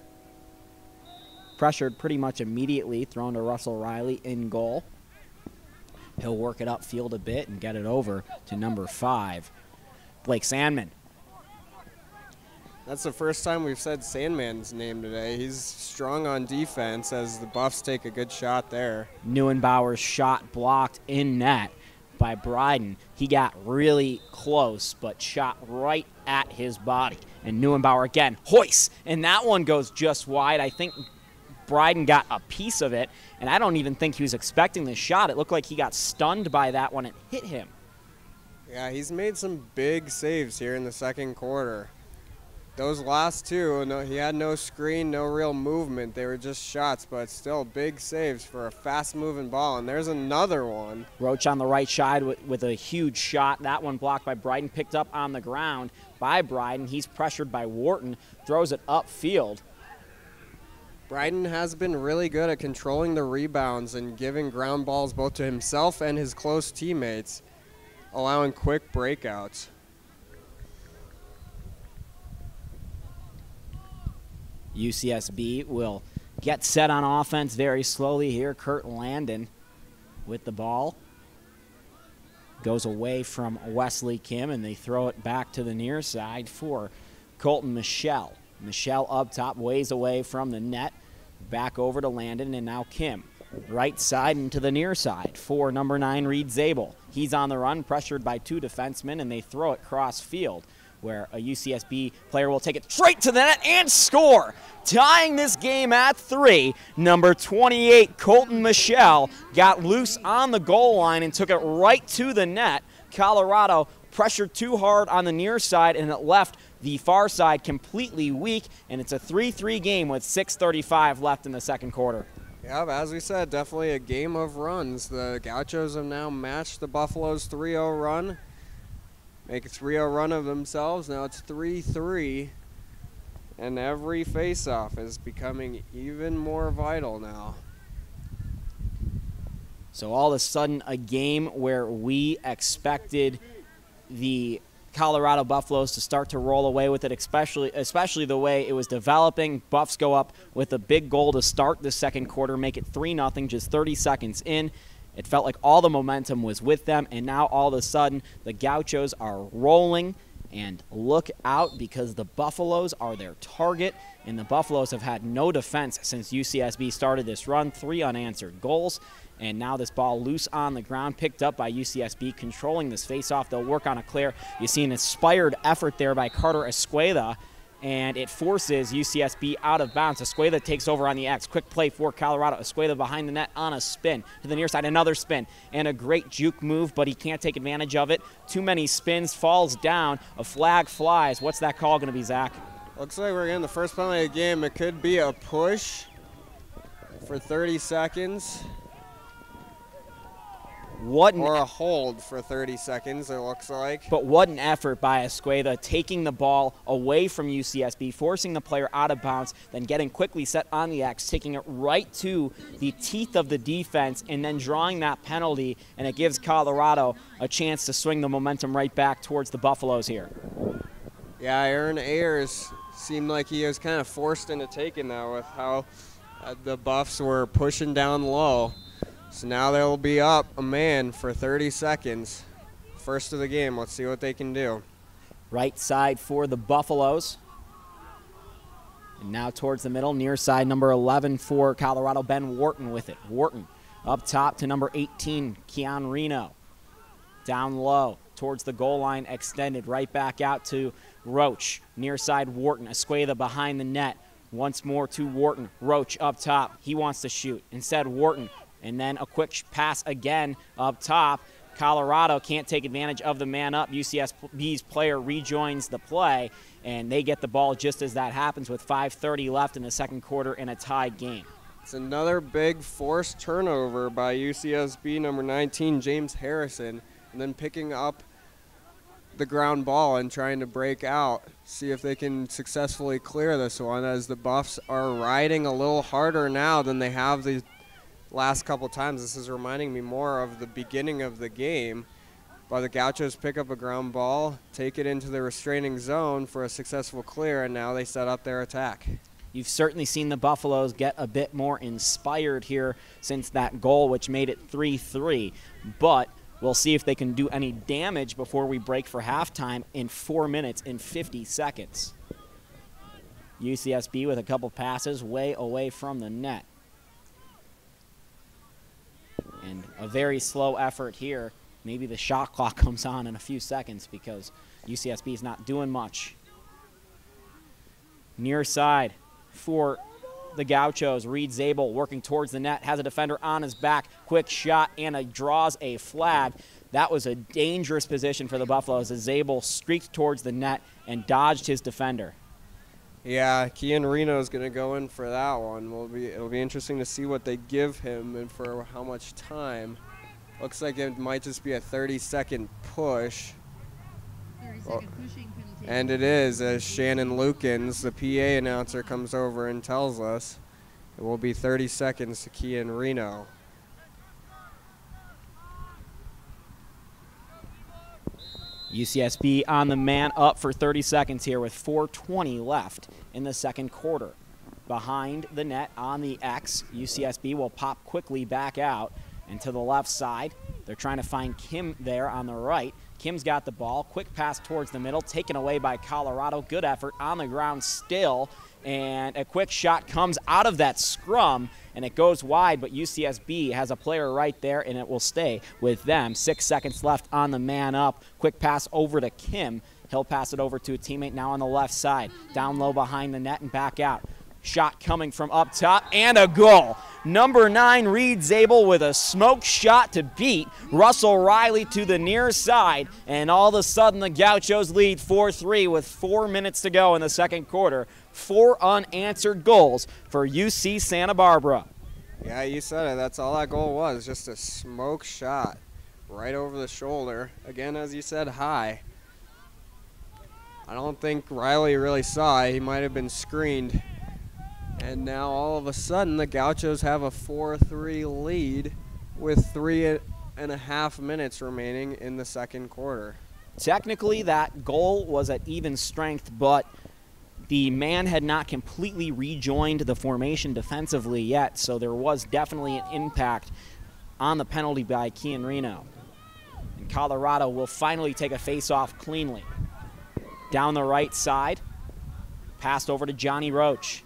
Pressured pretty much immediately, thrown to Russell Riley in goal. He'll work it upfield a bit and get it over to number 5, Blake Sandman. That's the first time we've said Sandman's name today. He's strong on defense as the Buffs take a good shot there. Neuenbauer's shot blocked in net by Bryden. He got really close, but shot right at his body. And Neuenbauer again hoists, and that one goes just wide. I think Bryden got a piece of it, and I don't even think he was expecting this shot. It looked like he got stunned by that one and hit him. Yeah, he's made some big saves here in the second quarter. Those last two, he had no screen, no real movement. They were just shots, but still big saves for a fast-moving ball. And there's another one. Roach on the right side with a huge shot. That one blocked by Bryden, picked up on the ground by Bryden. He's pressured by Wharton, throws it upfield. Bryden has been really good at controlling the rebounds and giving ground balls both to himself and his close teammates, allowing quick breakouts. UCSB will get set on offense very slowly here. Kurt Landon with the ball. Goes away from Wesley Kim, and they throw it back to the near side for Colton Michelle. Michelle up top, ways away from the net. Back over to Landon, and now Kim. Right side into the near side for number 9, Reed Zabel. He's on the run, pressured by 2 defensemen, and they throw it cross field, where a UCSB player will take it straight to the net and score. Tying this game at 3, number 28, Colton Michelle, got loose on the goal line and took it right to the net. Colorado pressured too hard on the near side, and it left the far side completely weak, and it's a 3-3 game with 6:35 left in the second quarter. Yeah, as we said, definitely a game of runs. The Gauchos have now matched the Buffalo's 3-0 run. Make a 3-0 run of themselves. Now it's 3-3, and every face-off is becoming even more vital now. So all of a sudden, a game where we expected the Colorado Buffaloes to start to roll away with it, especially the way it was developing. Buffs go up with a big goal to start the second quarter, make it 3-0 just 30 seconds in. It felt like all the momentum was with them, and now all of a sudden the Gauchos are rolling. And look out, because the Buffaloes are their target, and the Buffaloes have had no defense since UCSB started this run. 3 unanswered goals, and now this ball loose on the ground, picked up by UCSB, controlling this faceoff. They'll work on a clear. You see an inspired effort there by Carter Escueda, and it forces UCSB out of bounds. Escueda takes over on the X. Quick play for Colorado. Escueda behind the net on a spin. To the near side, another spin. And a great juke move, but he can't take advantage of it. Too many spins, falls down. A flag flies. What's that call going to be, Zach? Looks like we're getting the first penalty of the game. It could be a push for 30 seconds. Or a hold for 30 seconds, it looks like. But what an effort by Escueda, taking the ball away from UCSB, forcing the player out of bounds, then getting quickly set on the X, taking it right to the teeth of the defense, and then drawing that penalty, and it gives Colorado a chance to swing the momentum right back towards the Buffaloes here. Yeah, Aaron Ayers seemed like he was kind of forced into taking that with how the Buffs were pushing down low. So now they'll be up a man for 30 seconds. First of the game. Let's see what they can do. Right side for the Buffaloes. And now towards the middle, near side, number 11 for Colorado, Ben Wharton with it. Wharton up top to number 18, Keon Reno. Down low towards the goal line, extended right back out to Roach. Near side, Wharton. Escueda behind the net. Once more to Wharton. Roach up top. He wants to shoot. Instead, Wharton. And then a quick pass again up top. Colorado can't take advantage of the man up. UCSB's player rejoins the play, and they get the ball just as that happens with 5:30 left in the second quarter in a tied game. It's another big forced turnover by UCSB number 19, James Harrison, and then picking up the ground ball and trying to break out. See if they can successfully clear this one, as the Buffs are riding a little harder now than they have the last couple times. This is reminding me more of the beginning of the game. But the Gauchos pick up a ground ball, take it into the restraining zone for a successful clear, and now they set up their attack. You've certainly seen the Buffaloes get a bit more inspired here since that goal, which made it 3-3. But we'll see if they can do any damage before we break for halftime in 4 minutes and 50 seconds. UCSB with a couple passes way away from the net. And a very slow effort here. Maybe the shot clock comes on in a few seconds because UCSB is not doing much. Near side for the Gauchos. Reed Zabel working towards the net, has a defender on his back. Quick shot, and draws a flag. That was a dangerous position for the Buffaloes as Zabel streaked towards the net and dodged his defender. Yeah, Kian Reno is going to go in for that one. It'll be interesting to see what they give him and for how much time. Looks like it might just be a 30-second push. 30-second pushing penalty. And it is, as Shannon Lukens, the PA announcer, comes over and tells us. It will be 30 seconds to Kian Reno. UCSB on the man up for 30 seconds here with 4:20 left in the second quarter. Behind the net on the X, UCSB will pop quickly back out and to the left side. They're trying to find Kim there on the right. Kim's got the ball. Quick pass towards the middle, taken away by Colorado. Good effort on the ground still. And a quick shot comes out of that scrum, and it goes wide, but UCSB has a player right there, and it will stay with them. 6 seconds left on the man up. Quick pass over to Kim. He'll pass it over to a teammate now on the left side. Down low behind the net and back out. Shot coming from up top, and a goal. Number 9, Reed Zabel with a smoke shot to beat Russell Riley to the near side, and all of a sudden the Gauchos lead 4-3 with 4 minutes to go in the second quarter. 4 unanswered goals for UC Santa Barbara. Yeah, you said it. That's all that goal was, just a smoke shot right over the shoulder. Again, as you said, high. I don't think Riley really saw it. He might have been screened. And now all of a sudden the Gauchos have a 4-3 lead with 3.5 minutes remaining in the second quarter. Technically that goal was at even strength, but the man had not completely rejoined the formation defensively yet, so there was definitely an impact on the penalty by Kian Reno. And Colorado will finally take a face-off cleanly. Down the right side, passed over to Johnny Roach.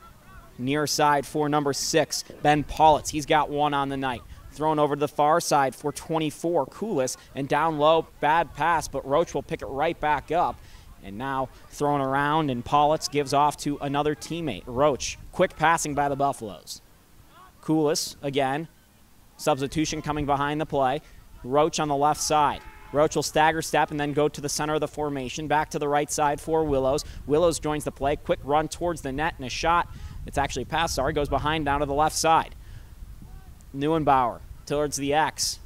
Near side for number 6, Ben Paulitz. He's got one on the night. Thrown over to the far side for 24, Koulis. And down low, bad pass, but Roach will pick it right back up. And now thrown around, and Paulitz gives off to another teammate. Roach, quick passing by the Buffaloes. Koulis again. Substitution coming behind the play. Roach on the left side. Roach will stagger step and then go to the center of the formation. Back to the right side for Willows. Willows joins the play. Quick run towards the net and a shot. It's actually a pass, goes behind down to the left side. Neuenbauer towards the X.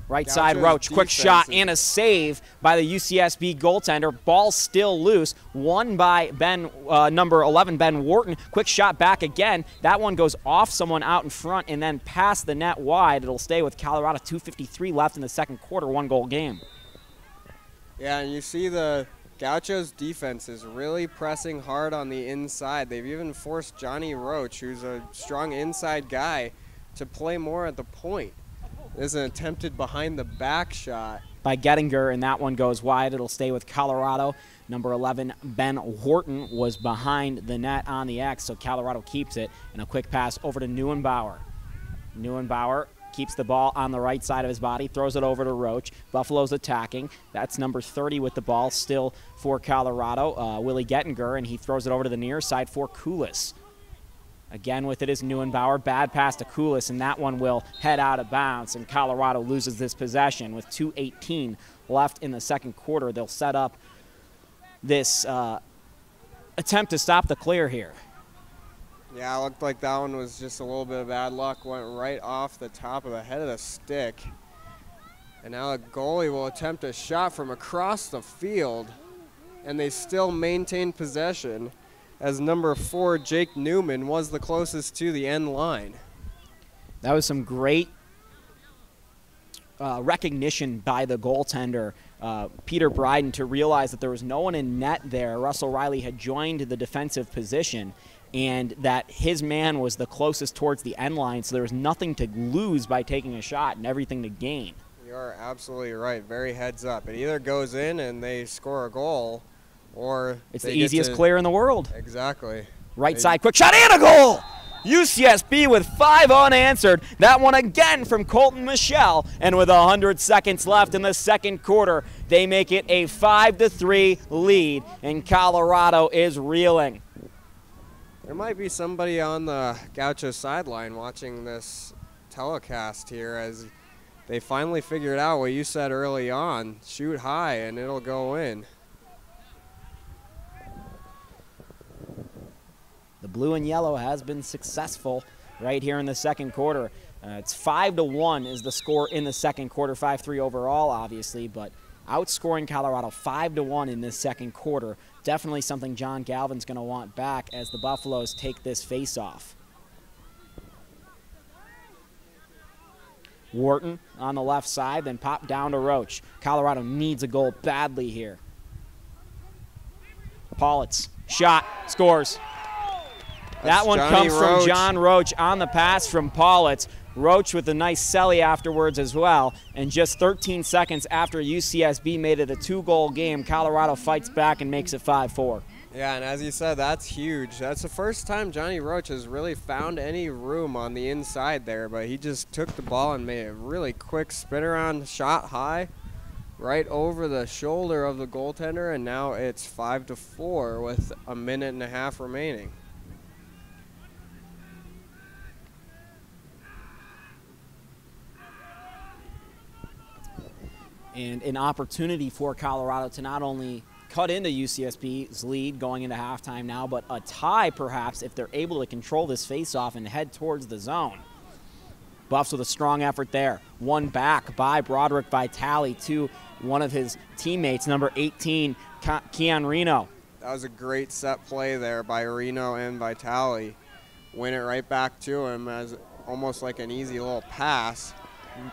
Right side, Roach, quick shot and a save by the UCSB goaltender. Ball still loose, won by number 11, Ben Wharton. Quick shot back again. That one goes off someone out in front and then past the net wide. It'll stay with Colorado. 2:53 left in the second quarter, 1-goal game. Yeah, and you see the Gauchos' defense is really pressing hard on the inside. They've even forced Johnny Roach, who's a strong inside guy, to play more at the point. There's an attempted behind-the-back shot by Gettinger, and that one goes wide. It'll stay with Colorado. Number 11, Ben Wharton, was behind the net on the X, so Colorado keeps it. And a quick pass over to Neuenbauer. Neuenbauer keeps the ball on the right side of his body, throws it over to Roach. Buffalo's attacking. That's number 30 with the ball still for Colorado, Willie Gettinger, and he throws it over to the near side for Koulis. Again with it is Neuenbauer. Bad pass to Koulis, and that one will head out of bounds, and Colorado loses this possession with 2:18 left in the second quarter. They'll set up this attempt to stop the clear here. Yeah, it looked like that one was just a little bit of bad luck. Went right off the top of the head of the stick. And now the goalie will attempt a shot from across the field. And they still maintain possession as number 4, Jake Newman, was the closest to the end line. That was some great recognition by the goaltender, Peter Bryden, to realize that there was no one in net there. Russell Riley had joined the defensive position, and that his man was the closest towards the end line, so there was nothing to lose by taking a shot and everything to gain. You're absolutely right. Very heads up. It either goes in and they score a goal, or it's the easiest clear in the world. Exactly. Right side, quick shot and a goal! UCSB with 5 unanswered. That one again from Colton Michelle. And with 100 seconds left in the second quarter, they make it a 5-3 lead, and Colorado is reeling. There might be somebody on the Gaucho sideline watching this telecast here as they finally figured out what you said early on. Shoot high and it'll go in. The blue and yellow has been successful right here in the second quarter. It's 5-1 is the score in the second quarter, 5-3 overall, obviously, but outscoring Colorado 5-1 in this second quarter. Definitely something John Galvin's going to want back as the Buffaloes take this face-off. Wharton on the left side, then pop down to Roach. Colorado needs a goal badly here. Politz, shot, scores. That one comes from John Roach on the pass from Politz. Roach with a nice celly afterwards as well. And just 13 seconds after UCSB made it a 2-goal game, Colorado fights back and makes it 5-4. Yeah, and as you said, that's huge. That's the first time Johnny Roach has really found any room on the inside there, but he just took the ball and made a really quick spin around shot high right over the shoulder of the goaltender, and now it's 5-4 with a minute and a half remaining. And an opportunity for Colorado to not only cut into UCSB's lead going into halftime now, but a tie perhaps if they're able to control this faceoff and head towards the zone. Buffs with a strong effort there. One back by Broderick Vitale to one of his teammates, number 18, Keon Reno. That was a great set play there by Reno and Vitale. Win it right back to him as almost like an easy little pass.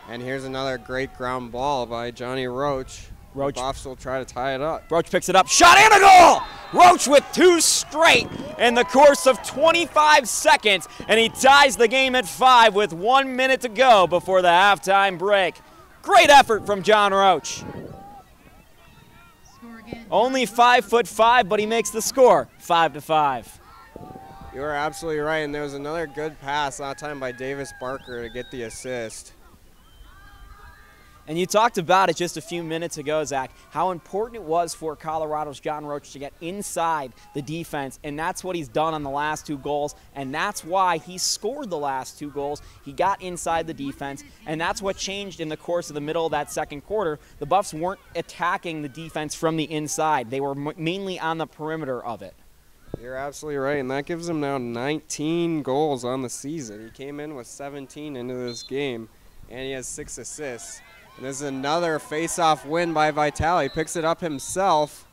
And here's another great ground ball by Johnny Roach. The Buffs will try to tie it up. Roach picks it up, shot and a goal! Roach with 2 straight in the course of 25 seconds, and he ties the game at 5 with 1 minute to go before the halftime break. Great effort from John Roach. Only 5'5", but he makes the score 5-5. You are absolutely right, and there was another good pass that time by Davis Barker to get the assist. And you talked about it just a few minutes ago, Zach, how important it was for Colorado's John Roach to get inside the defense, and that's what he's done on the last 2 goals, and that's why he scored the last 2 goals. He got inside the defense, and that's what changed in the course of the middle of that second quarter. The Buffs weren't attacking the defense from the inside. They were mainly on the perimeter of it. You're absolutely right, and that gives him now 19 goals on the season. He came in with 17 into this game, and he has 6 assists. And this is another face-off win by Vitale. He picks it up himself,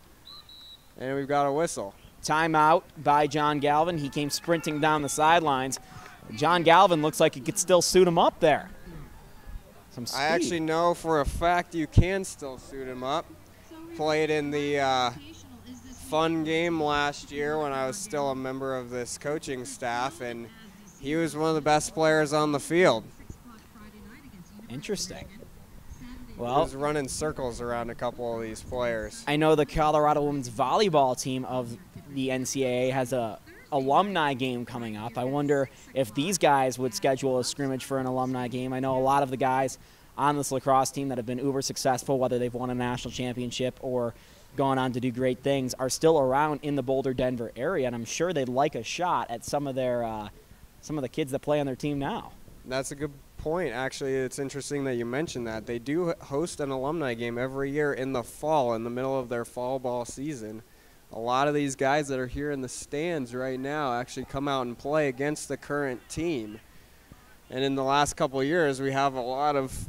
and we've got a whistle. Timeout by John Galvin. He came sprinting down the sidelines. John Galvin looks like he could still suit him up there. Some speed. I actually know for a fact you can still suit him up. Played in the fun game last year when I was still a member of this coaching staff, and he was one of the best players on the field. Interesting. Well, he was running circles around a couple of these players. I know the Colorado women's volleyball team of the NCAA has a alumni game coming up. I wonder if these guys would schedule a scrimmage for an alumni game. I know a lot of the guys on this lacrosse team that have been uber successful, whether they've won a national championship or gone on to do great things, are still around in the Boulder, Denver area, and I'm sure they'd like a shot at some of the kids that play on their team now. That's a good point. Actually, it's interesting that you mentioned that. They do host an alumni game every year in the fall, in the middle of their fall ball season. A lot of these guys that are here in the stands right now actually come out and play against the current team. And in the last couple of years, we have a lot of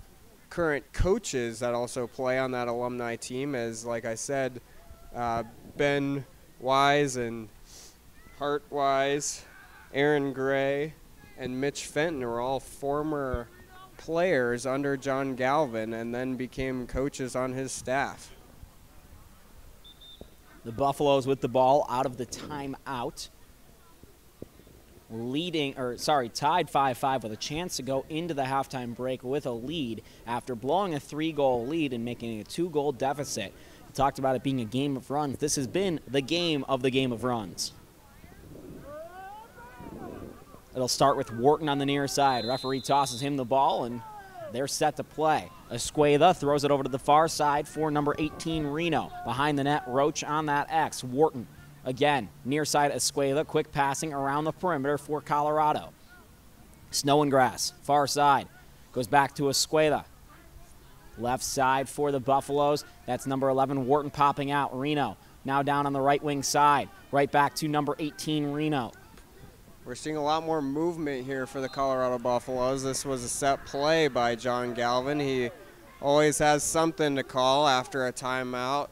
current coaches that also play on that alumni team, as, like I said, Ben Wise and Hart Wise, Aaron Gray, and Mitch Fenton are all former players under John Galvin and then became coaches on his staff. The Buffaloes with the ball out of the timeout. Tied 5-5 with a chance to go into the halftime break with a lead after blowing a 3-goal lead and making a 2-goal deficit. We talked about it being a game of runs. This has been the game of runs. It'll start with Wharton on the near side. Referee tosses him the ball, and they're set to play. Escueda throws it over to the far side for number 18, Reno. Behind the net, Roach on that X. Wharton Again, near side Escuela, quick passing around the perimeter for Colorado. Snow and grass, far side, goes back to Escuela. Left side for the Buffaloes, that's number 11, Wharton popping out. Reno now down on the right wing side, right back to number 18, Reno. We're seeing a lot more movement here for the Colorado Buffaloes. This was a set play by John Galvin. He always has something to call after a timeout.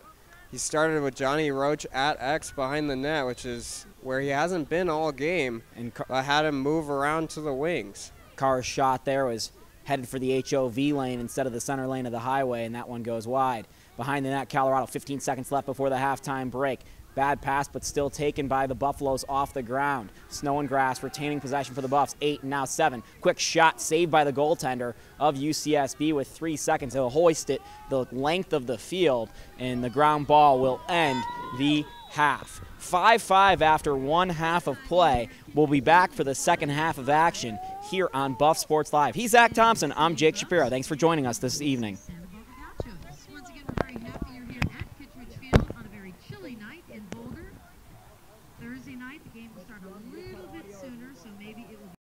He started with Johnny Roach at X behind the net, which is where he hasn't been all game, and had him move around to the wings. Carr's shot there was headed for the HOV lane instead of the center lane of the highway, and that one goes wide. Behind the net, Colorado, 15 seconds left before the halftime break. Bad pass, but still taken by the Buffaloes off the ground. Snow and grass retaining possession for the Buffs. 8 and now 7. Quick shot saved by the goaltender of UCSB with 3 seconds. He'll hoist it the length of the field, and the ground ball will end the half. 5-5 after one half of play. We'll be back for the second half of action here on Buff Sports Live. He's Zach Thompson. I'm Jake Shapiro. Thanks for joining us this evening. Once again, we're very happy you're here at Kittredge Field on a very chilly night in Boulder. Thursday night, the game will start a little bit sooner, so maybe it will be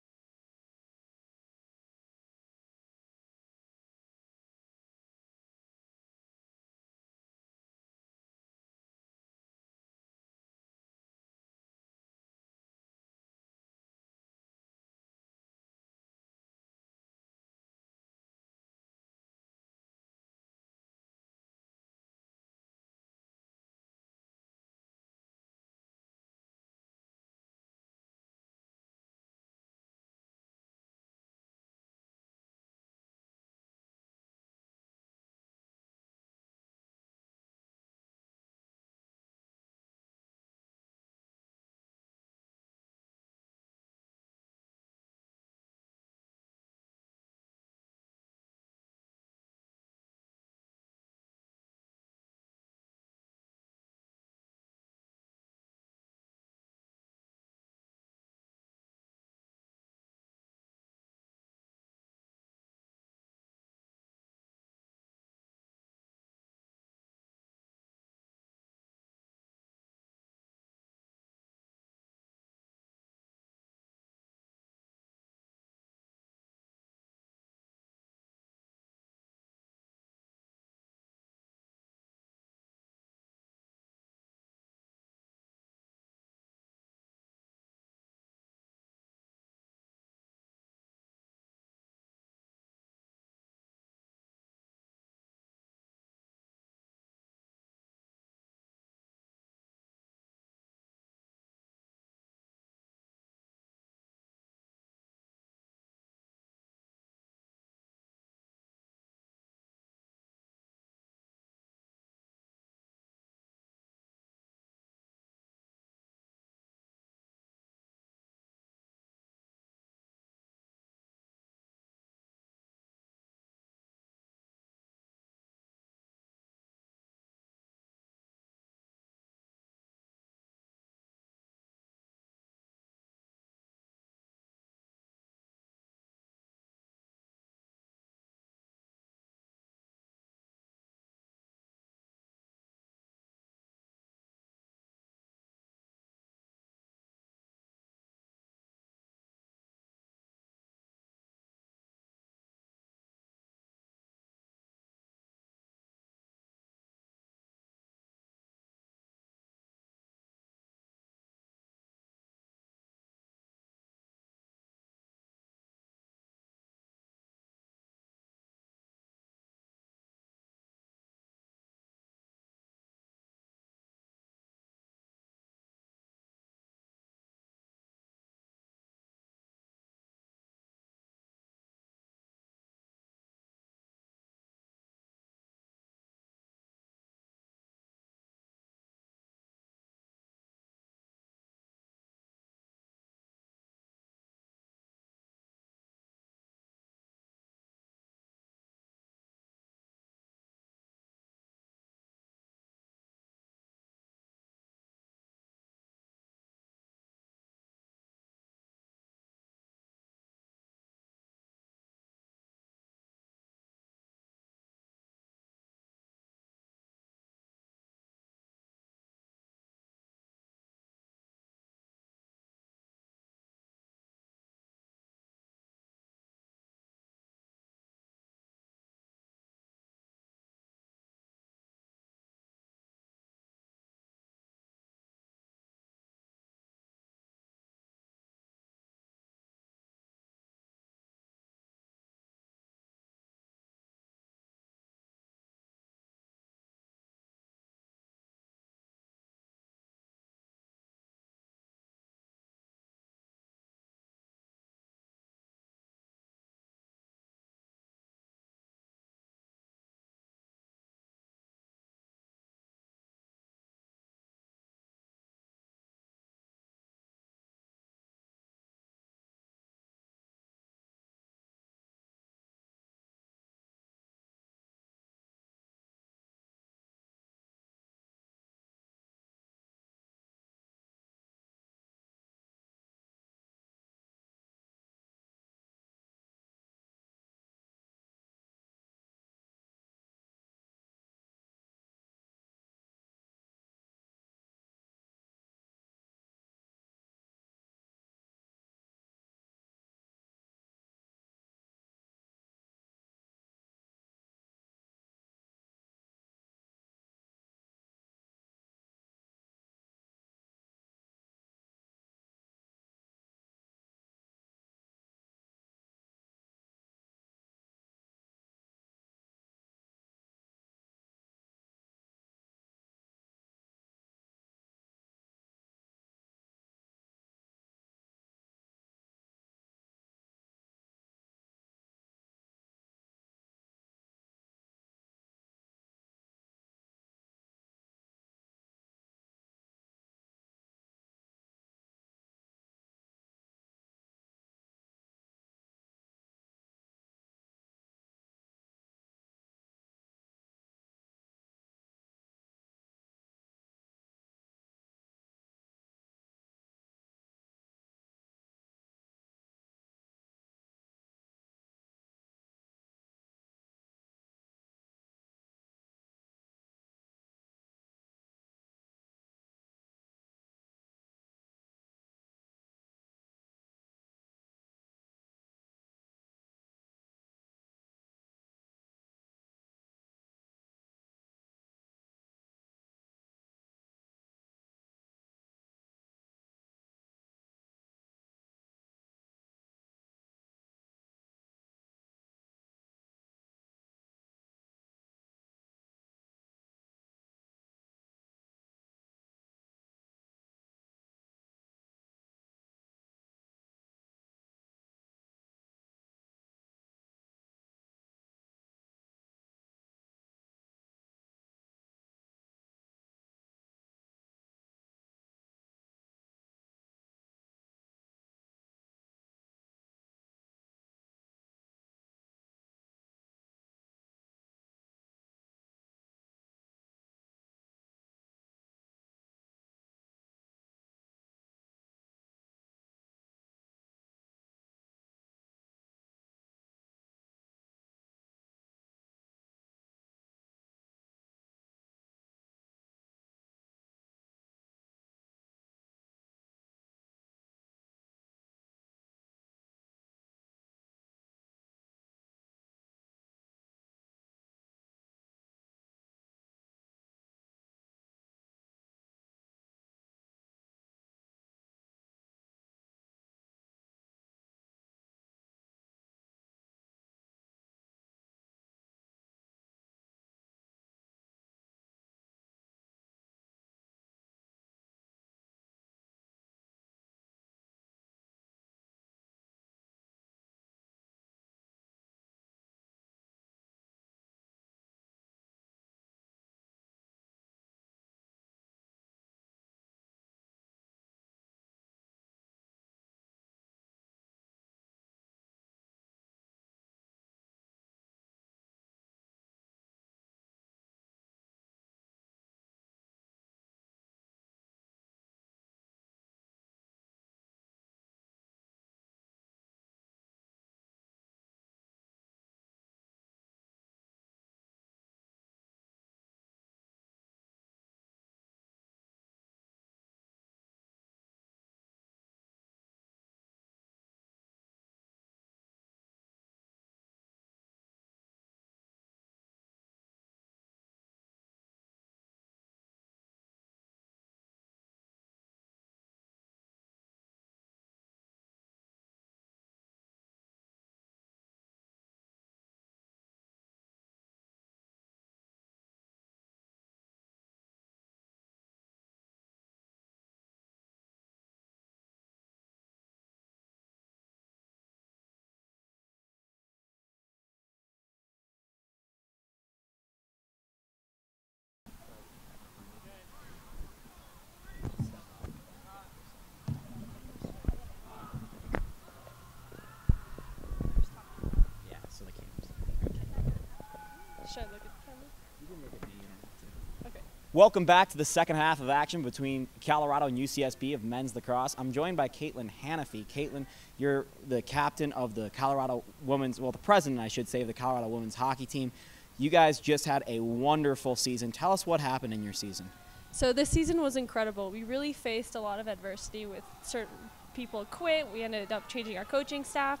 Welcome back to the second half of action between Colorado and UCSB of men's lacrosse. I'm joined by Caitlin Hannafy. Caitlin, you're the captain of the Colorado women's, well, the president, I should say, of the Colorado women's hockey team. You guys just had a wonderful season. Tell us what happened in your season. So this season was incredible. We really faced a lot of adversity with certain people quit. We ended up changing our coaching staff.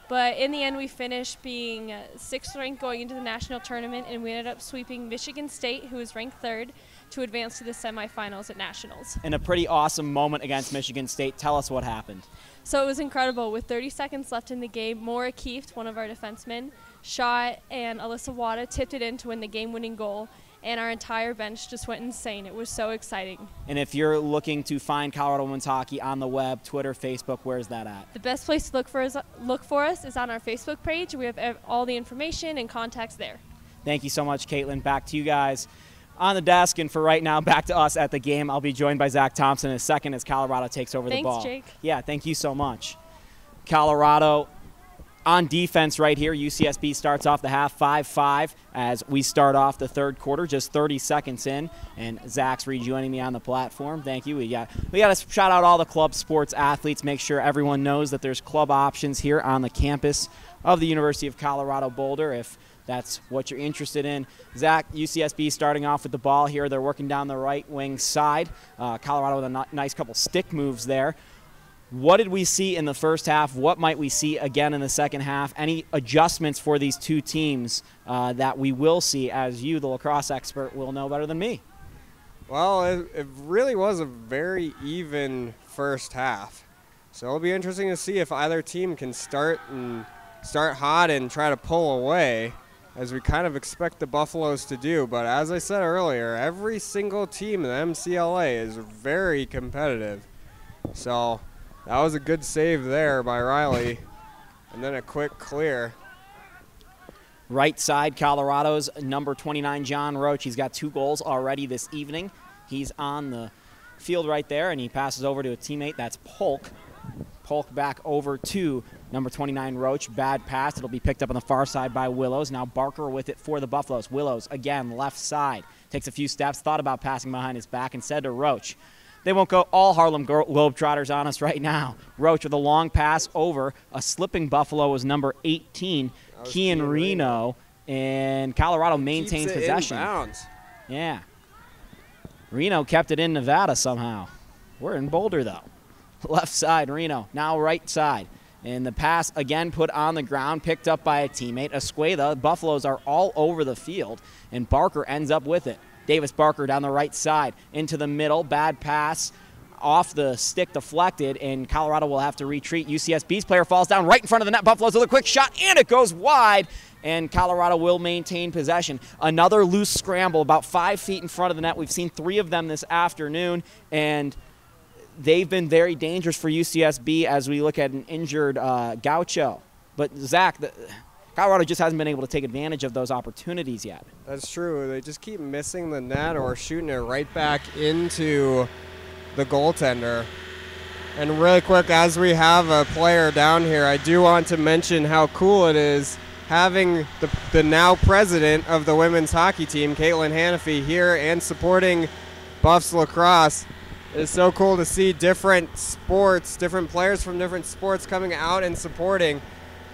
But in the end, we finished being 6th ranked going into the national tournament, and we ended up sweeping Michigan State, who was ranked 3rd, to advance to the semifinals at nationals. In a pretty awesome moment against Michigan State. Tell us what happened. So it was incredible. With 30 seconds left in the game, Maura Kieft, one of our defensemen, shot, and Alyssa Wada tipped it in to win the game-winning goal. And our entire bench just went insane. It was so exciting. And if you're looking to find Colorado women's hockey on the web, Twitter, Facebook, where's that at? The best place to look for us is on our Facebook page. We have all the information and contacts there. Thank you so much, Caitlin. Back to you guys on the desk, and for right now, back to us at the game. I'll be joined by Zach Thompson in a second as Colorado takes over the ball. Thanks, Jake. Yeah, thank you so much. Colorado on defense right here. UCSB starts off the half 5-5 as we start off the third quarter, just 30 seconds in, and Zach's rejoining me on the platform. Thank you. We got to shout out all the club sports athletes, make sure everyone knows that there's club options here on the campus of the University of Colorado Boulder if that's what you're interested in. Zach, UCSB starting off with the ball here. They're working down the right wing side. Colorado with a nice couple stick moves there. What did we see in the first half? What might we see again in the second half? Any adjustments for these two teams that we will see, as you, the lacrosse expert, will know better than me? Well, it really was a very even first half. So it'll be interesting to see if either team can start hot and try to pull away, as we kind of expect the Buffaloes to do. But as I said earlier, every single team in the MCLA is very competitive. So that was a good save there by Riley, and then a quick clear. Right side, Colorado's number 29, John Roach. He's got 2 goals already this evening. He's on the field right there, and he passes over to a teammate. That's Polk. Polk back over to number 29, Roach. Bad pass. It'll be picked up on the far side by Willows. Now Barker with it for the Buffaloes. Willows, again, left side. Takes a few steps, thought about passing behind his back, and said to Roach. They won't go all Harlem Globetrotters on us right now. Roach with a long pass over. A slipping Buffalo was number 18, Kian Reno, and Colorado maintains possession. Inbounds. Yeah. Reno kept it in Nevada somehow. We're in Boulder, though. Left side, Reno. Now right side. And the pass, again, put on the ground, picked up by a teammate. Escueda. Buffaloes are all over the field, and Barker ends up with it. Davis Barker down the right side, into the middle, bad pass, off the stick, deflected, and Colorado will have to retreat. UCSB's player falls down right in front of the net. Buffaloes with a quick shot, and it goes wide, and Colorado will maintain possession. Another loose scramble about 5 feet in front of the net. We've seen 3 of them this afternoon, and they've been very dangerous for UCSB as we look at an injured Gaucho. But, Zach, Colorado just hasn't been able to take advantage of those opportunities yet. That's true. They just keep missing the net or shooting it right back into the goaltender. And really quick, as we have a player down here, I do want to mention how cool it is having the now president of the women's hockey team, Caitlin Hannafy, here and supporting Buffs Lacrosse. It's so cool to see different sports, different players from different sports coming out and supporting.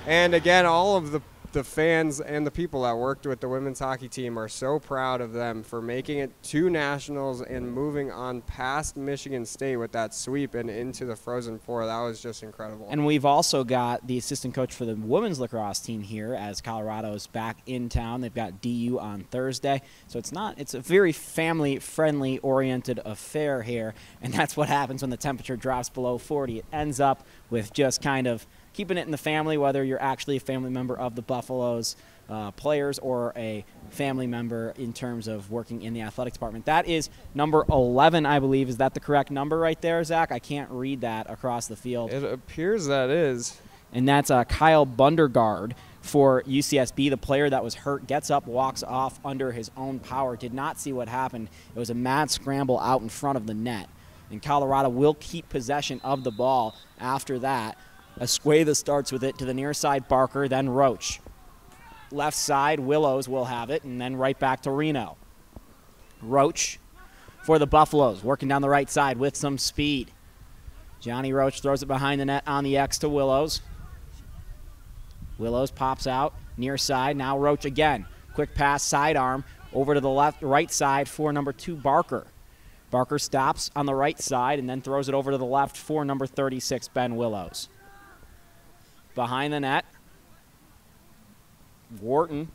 And again, all of the fans and the people that worked with the women's hockey team are so proud of them for making it to nationals and moving on past Michigan State with that sweep and into the Frozen Four. That was just incredible. And we've also got the assistant coach for the women's lacrosse team here as Colorado's back in town. They've got DU on Thursday. So it's a very family-friendly oriented affair here, and that's what happens when the temperature drops below 40. It ends up with just kind of keeping it in the family, whether you're actually a family member of the Buffaloes players or a family member in terms of working in the athletics department. That is number 11, I believe. Is that the correct number right there, Zach? I can't read that across the field. It appears that is. And that's Kyle Bundergaard for UCSB. The player that was hurt gets up, walks off under his own power, did not see what happened. It was a mad scramble out in front of the net. And Colorado will keep possession of the ball after that. Escueda starts with it to the near side, Barker, then Roach. left side, Willows will have it, and then right back to Reno. Roach for the Buffaloes, working down the right side with some speed. Johnny Roach throws it behind the net on the X to Willows. Willows pops out, near side, now Roach again. Quick pass, sidearm, over to the right side for number 2, Barker. Barker stops on the right side and then throws it over to the left for number 36, Ben Willows. Behind the net, Wharton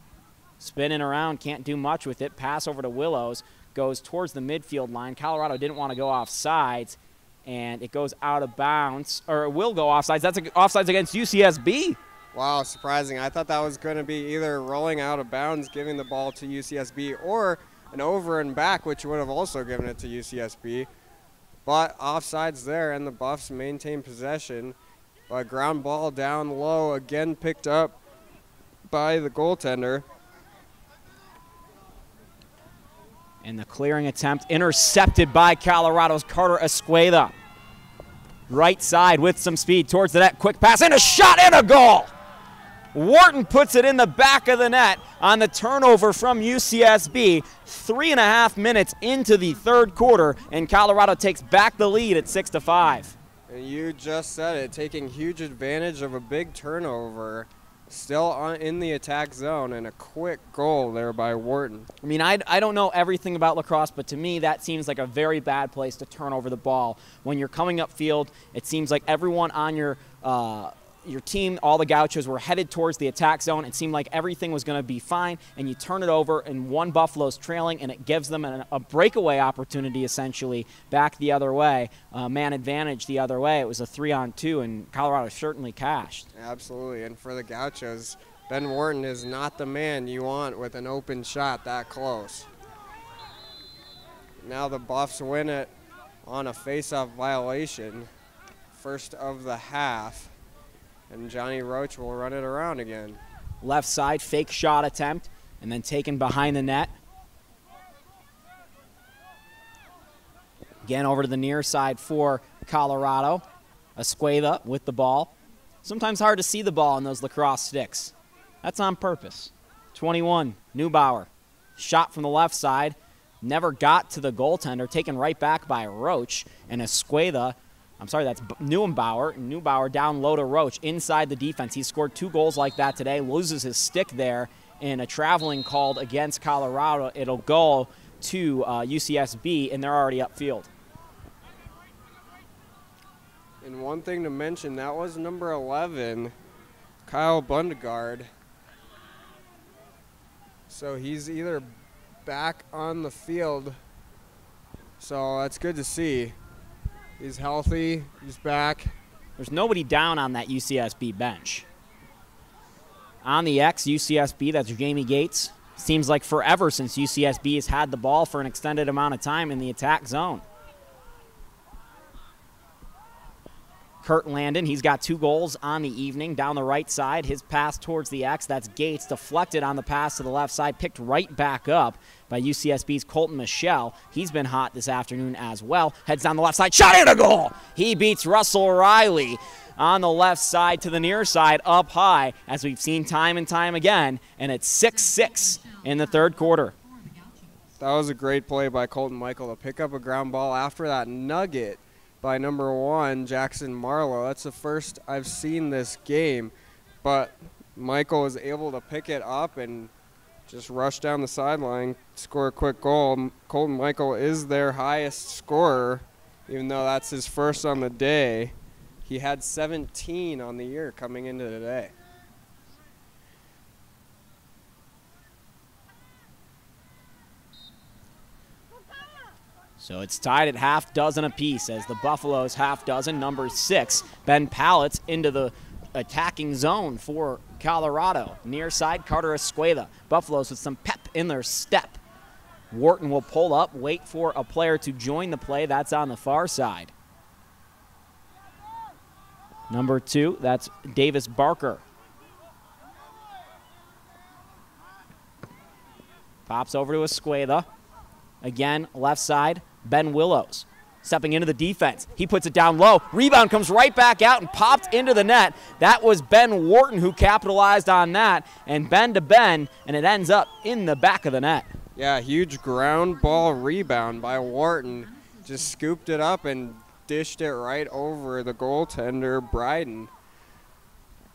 spinning around, can't do much with it. Pass over to Willows, goes towards the midfield line. Colorado didn't want to go off sides, and it goes out of bounds, or it will go offsides. That's offsides against UCSB. Wow, surprising. I thought that was going to be either rolling out of bounds, giving the ball to UCSB, or an over and back, which would have also given it to UCSB. But offsides there, and the Buffs maintain possession. But ground ball down low, again picked up by the goaltender. And the clearing attempt intercepted by Colorado's Carter Escueda. Right side with some speed towards the net. Quick pass and a shot and a goal. Wharton puts it in the back of the net on the turnover from UCSB. 3.5 minutes into the third quarter, and Colorado takes back the lead at 6-5. And you just said it, taking huge advantage of a big turnover. Still in the attack zone, and a quick goal there by Wharton. I mean, I don't know everything about lacrosse, but to me that seems like a very bad place to turn over the ball. When you're coming up field, it seems like everyone on your team, all the Gauchos, were headed towards the attack zone. It seemed like everything was going to be fine, and you turn it over, and one Buffalo's trailing, and it gives them a breakaway opportunity, essentially, back the other way. Man advantage the other way. It was a 3-on-2, and Colorado certainly cashed. Absolutely, and for the Gauchos, Ben Wharton is not the man you want with an open shot that close. Now the Buffs win it on a face-off violation, first of the half. And Johnny Roach will run it around again. Left side, fake shot attempt, and then taken behind the net. Again over to the near side for Colorado. Escueda with the ball. Sometimes hard to see the ball in those lacrosse sticks. That's on purpose. 21, Neubauer. Shot from the left side. Never got to the goaltender. Taken right back by Roach. And Escueda, I'm sorry, that's Neubauer. Neubauer down low to Roach inside the defense. He scored 2 goals like that today. Loses his stick there in a traveling called against Colorado. It'll go to UCSB, and they're already upfield. And one thing to mention, that was number 11, Kyle Bundgaard. So he's either back on the field, so that's good to see. He's healthy, he's back. There's nobody down on that UCSB bench. On the X, UCSB, that's Jamie Gates. Seems like forever since UCSB has had the ball for an extended amount of time in the attack zone. Kurt Landon, he's got 2 goals on the evening. Down the right side, his pass towards the X, that's Gates, deflected on the pass to the left side, picked right back up by UCSB's Colton Michelle. He's been hot this afternoon as well. Heads down the left side, shot and a goal! He beats Russell Riley on the left side to the near side, up high, as we've seen time and time again, and it's 6-6 in the third quarter. That was a great play by Colton Michael to pick up a ground ball after that nugget by number 1, Jackson Marlowe. That's the first I've seen this game, but Michael was able to pick it up and just rush down the sideline, score a quick goal. Colton Michael is their highest scorer, even though that's his first on the day. He had 17 on the year coming into today. So it's tied at half dozen apiece as the Buffaloes half dozen, number 6, Ben Pallets into the attacking zone for Colorado. Near side, Carter Escueda. Buffaloes with some pep in their step. Wharton will pull up, wait for a player to join the play. That's on the far side. Number 2, that's Davis Barker. Pops over to Escueda. Again, left side, Ben Willows. stepping into the defense. He puts it down low. Rebound comes right back out and popped into the net. That was Ben Wharton who capitalized on that, and Ben to Ben, and it ends up in the back of the net. Yeah, huge ground ball rebound by Wharton. Just scooped it up and dished it right over the goaltender, Bryden.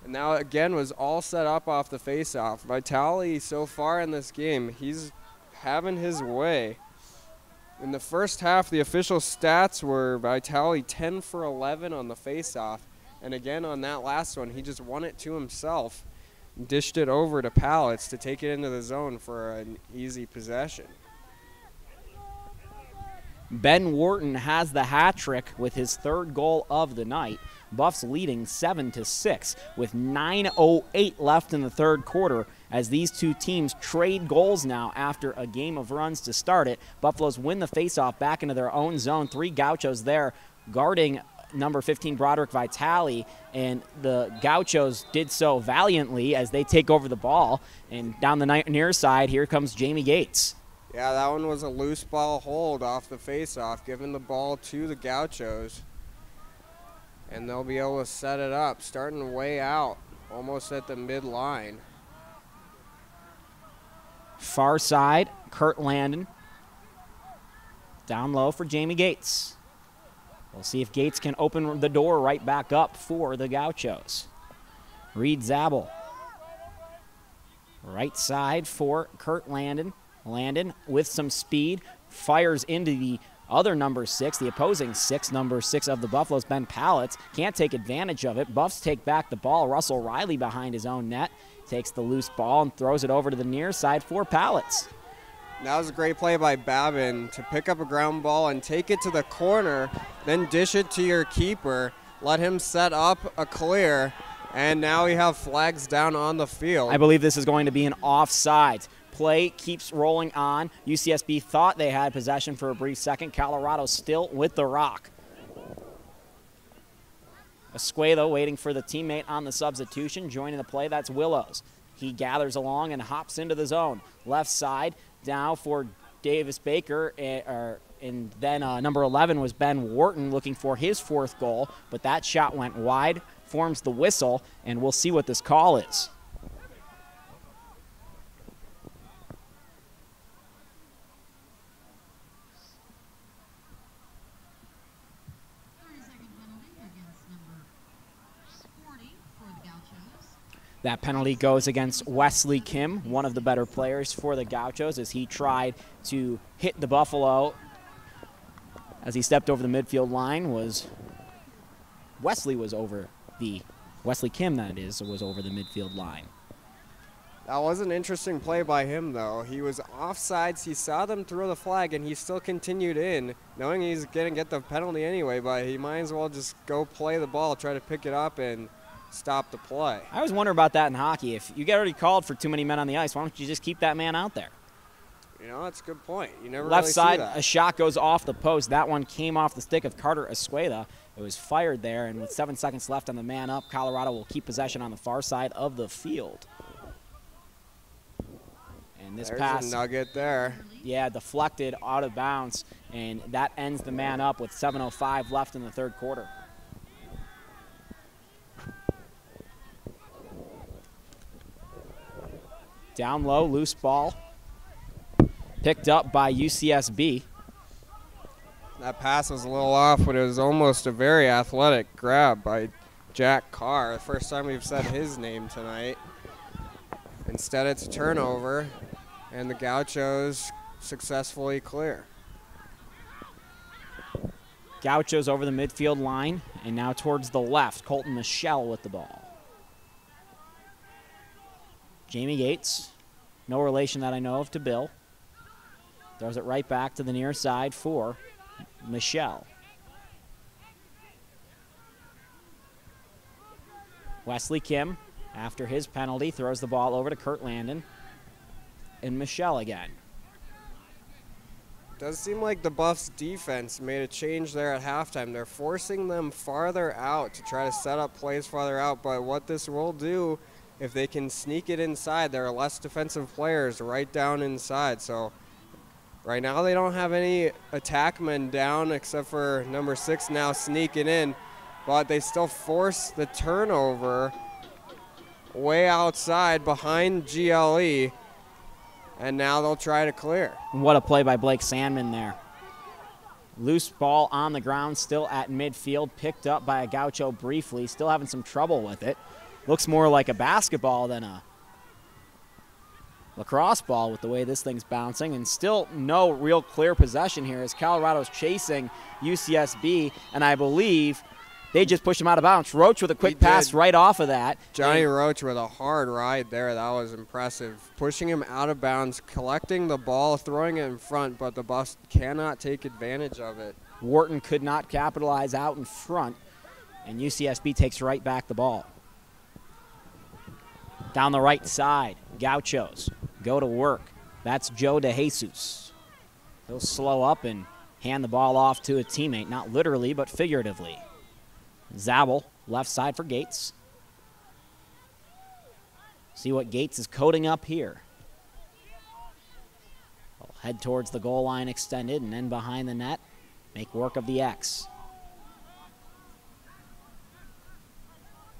And now again was all set up off the faceoff. Vitale so far in this game, he's having his way. In the first half, the official stats were Vitale 10 for 11 on the faceoff. And again on that last one, he just won it to himself. Dished it over to Pallets to take it into the zone for an easy possession. Ben Wharton has the hat trick with his third goal of the night. Buffs leading 7-6 with 9:08 left in the third quarter as these two teams trade goals now after a game of runs to start it. Buffaloes win the faceoff back into their own zone. 3 Gauchos there guarding number 15 Broderick Vitale, and the Gauchos did so valiantly as they take over the ball. And down the near side, here comes Jamie Gates. Yeah, that one was a loose ball hold off the faceoff, giving the ball to the Gauchos. And they'll be able to set it up, starting way out, almost at the midline. Far side, Kurt Landon. Down low for Jamie Gates. We'll see if Gates can open the door right back up for the Gauchos. Reed Zabel. Right side for Kurt Landon. Landon with some speed, fires into the other number 6, the opposing 6, number 6 of the Buffaloes, Ben Pallets. Can't take advantage of it. Buffs take back the ball. Russell Riley behind his own net takes the loose ball and throws it over to the near side for Pallets. That was a great play by Babin to pick up a ground ball and take it to the corner, then dish it to your keeper, let him set up a clear, and now we have flags down on the field. I believe this is going to be an offside. Play keeps rolling on. UCSB thought they had possession for a brief second. Colorado still with the rock. Escuedo waiting for the teammate on the substitution. Joining the play, that's Willows. He gathers along and hops into the zone. Left side, now for Davis Baker, and then number 11 was Ben Wharton looking for his 4th goal, but that shot went wide, forms the whistle, and we'll see what this call is. That penalty goes against Wesley Kim, one of the better players for the Gauchos, as he tried to hit the Buffalo as he stepped over the midfield line. Wesley Kim, that is, was over the midfield line. That was an interesting play by him, though. He was offsides. He saw them throw the flag, and he still continued in, knowing he's going to get the penalty anyway, but he might as well just go play the ball, try to pick it up, and stop the play. I always wonder about that in hockey. If you get already called for too many men on the ice, why don't you just keep that man out there? You know, that's a good point. You never Left really side, see that. a shot goes off the post. That one came off the stick of Carter Escueda. It was fired there, and with 7 seconds left on the man up, Colorado will keep possession on the far side of the field. And this There's pass, a nugget there. yeah, deflected out of bounds, and that ends the man up with 7:05 left in the third quarter. Down low, loose ball, picked up by UCSB. That pass was a little off, but it was almost a very athletic grab by Jack Carr. The first time we've said his name tonight. Instead, it's a turnover, and the Gauchos successfully clear. Gauchos over the midfield line, and now towards the left, Colton Michelle with the ball. Jamie Gates, no relation that I know of to Bill. Throws it right back to the near side for Michelle. Wesley Kim, after his penalty, throws the ball over to Kurt Landon. And Michelle again. Does seem like the Buffs defense made a change there at halftime. They're forcing them farther out to try to set up plays farther out, but what this will do, if they can sneak it inside, there are less defensive players right down inside. So Right now they don't have any attackmen down except for number 6 now sneaking in, but they still force the turnover way outside behind GLE, and now they'll try to clear. What a play by Blake Sandman there. Loose ball on the ground, still at midfield, picked up by a Gaucho briefly, still having some trouble with it. Looks more like a basketball than a lacrosse ball with the way this thing's bouncing, and still no real clear possession here as Colorado's chasing UCSB, and I believe they just pushed him out of bounds. Roach with a quick pass right off of that. Johnny Roach with a hard ride there. That was impressive. Pushing him out of bounds, collecting the ball, throwing it in front, but the Buffs cannot take advantage of it. Wharton could not capitalize out in front, and UCSB takes right back the ball. Down the right side, Gauchos go to work. That's Joe DeJesus. He'll slow up and hand the ball off to a teammate, not literally, but figuratively. Zabel, left side for Gates. See what Gates is coding up here. We'll head towards the goal line extended and then behind the net. Make work of the X.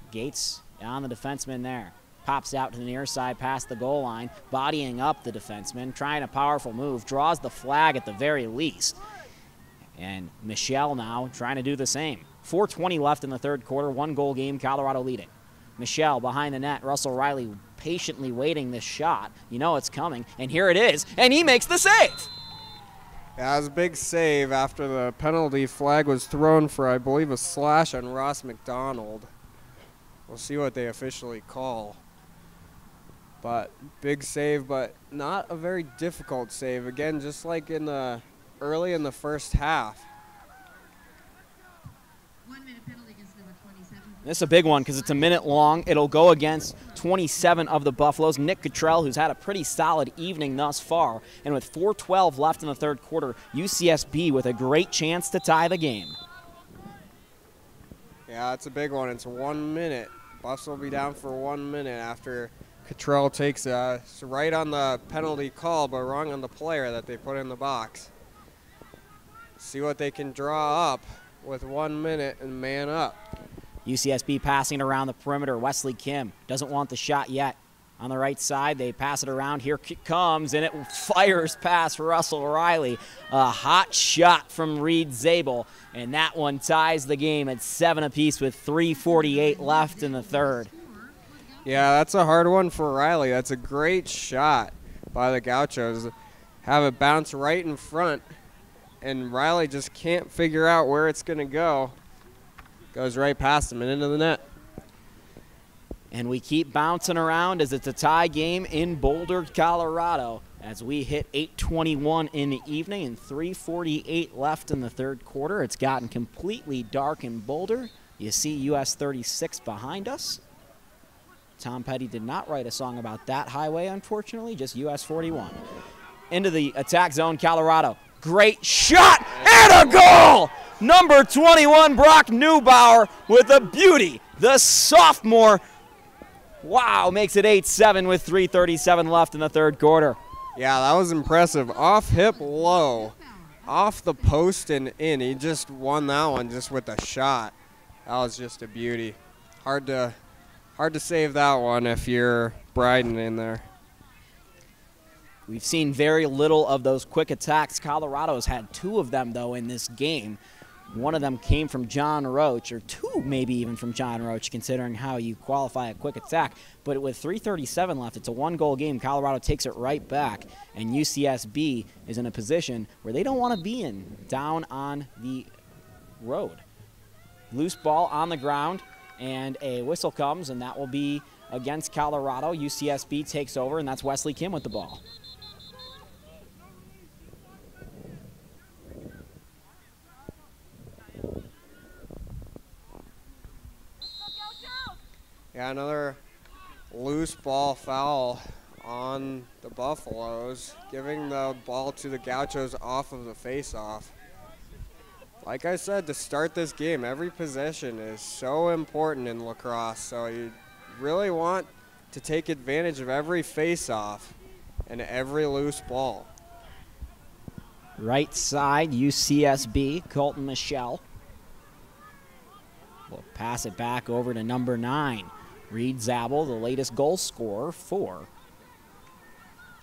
Gates on the defenseman there. Pops out to the near side past the goal line, bodying up the defenseman, trying a powerful move, draws the flag at the very least. And Michelle now trying to do the same. 4:20 left in the third quarter, 1-goal game, Colorado leading. Michelle behind the net, Russell Riley patiently waiting this shot. You know it's coming, and here it is, and he makes the save. Yeah, it was a big save after the penalty flag was thrown for, I believe, a slash on Ross McDonald. We'll see what they officially call. But big save, but not a very difficult save. Again, just like in the early in the first half. 1 minute penalty against number 27. This is a big one because it's a minute long. It'll go against 27 of the Buffaloes. Nick Cottrell, who's had a pretty solid evening thus far. And with 4:12 left in the third quarter, UCSB with a great chance to tie the game. Yeah, it's a big one. It's 1 minute. Buffs will be down for 1 minute after Cottrell takes it's right on the penalty call, but wrong on the player that they put in the box. See what they can draw up with 1 minute and man up. UCSB passing it around the perimeter. Wesley Kim doesn't want the shot yet. On the right side, they pass it around. Here it comes, and it fires past Russell Riley. A hot shot from Reed Zabel, and that one ties the game at 7 apiece with 3:48 left in the third. Yeah, that's a hard one for Riley. That's a great shot by the Gauchos. Have it bounce right in front, and Riley just can't figure out where it's going to go. Goes right past him and into the net. And we keep bouncing around as it's a tie game in Boulder, Colorado, as we hit 8:21 in the evening and 3:48 left in the third quarter. It's gotten completely dark in Boulder. You see US 36 behind us. Tom Petty did not write a song about that highway, unfortunately, just US 41. Into the attack zone, Colorado. Great shot and a goal! Number 21, Brock Neubauer with a beauty. The sophomore, wow, makes it 8-7 with 3:37 left in the third quarter. Yeah, that was impressive. Off hip low, off the post and in. He just won that one just with a shot. That was just a beauty. Hard to save that one if you're Bryden in there. We've seen very little of those quick attacks. Colorado's had 2 of them, though, in this game. One of them came from John Roach, or 2 maybe even from John Roach, considering how you qualify a quick attack. But with 3:37 left, it's a 1-goal game. Colorado takes it right back, and UCSB is in a position where they don't want to be in, down on the road. Loose ball on the ground, and a whistle comes, and that will be against Colorado. UCSB takes over, and that's Wesley Kim with the ball. Yeah, another loose ball foul on the Buffaloes, giving the ball to the Gauchos off of the face-off. Like I said, to start this game, every possession is so important in lacrosse, so you really want to take advantage of every face-off and every loose ball. Right side, UCSB, Colton Michelle. We'll pass it back over to number 9, Reed Zabel, the latest goal scorer for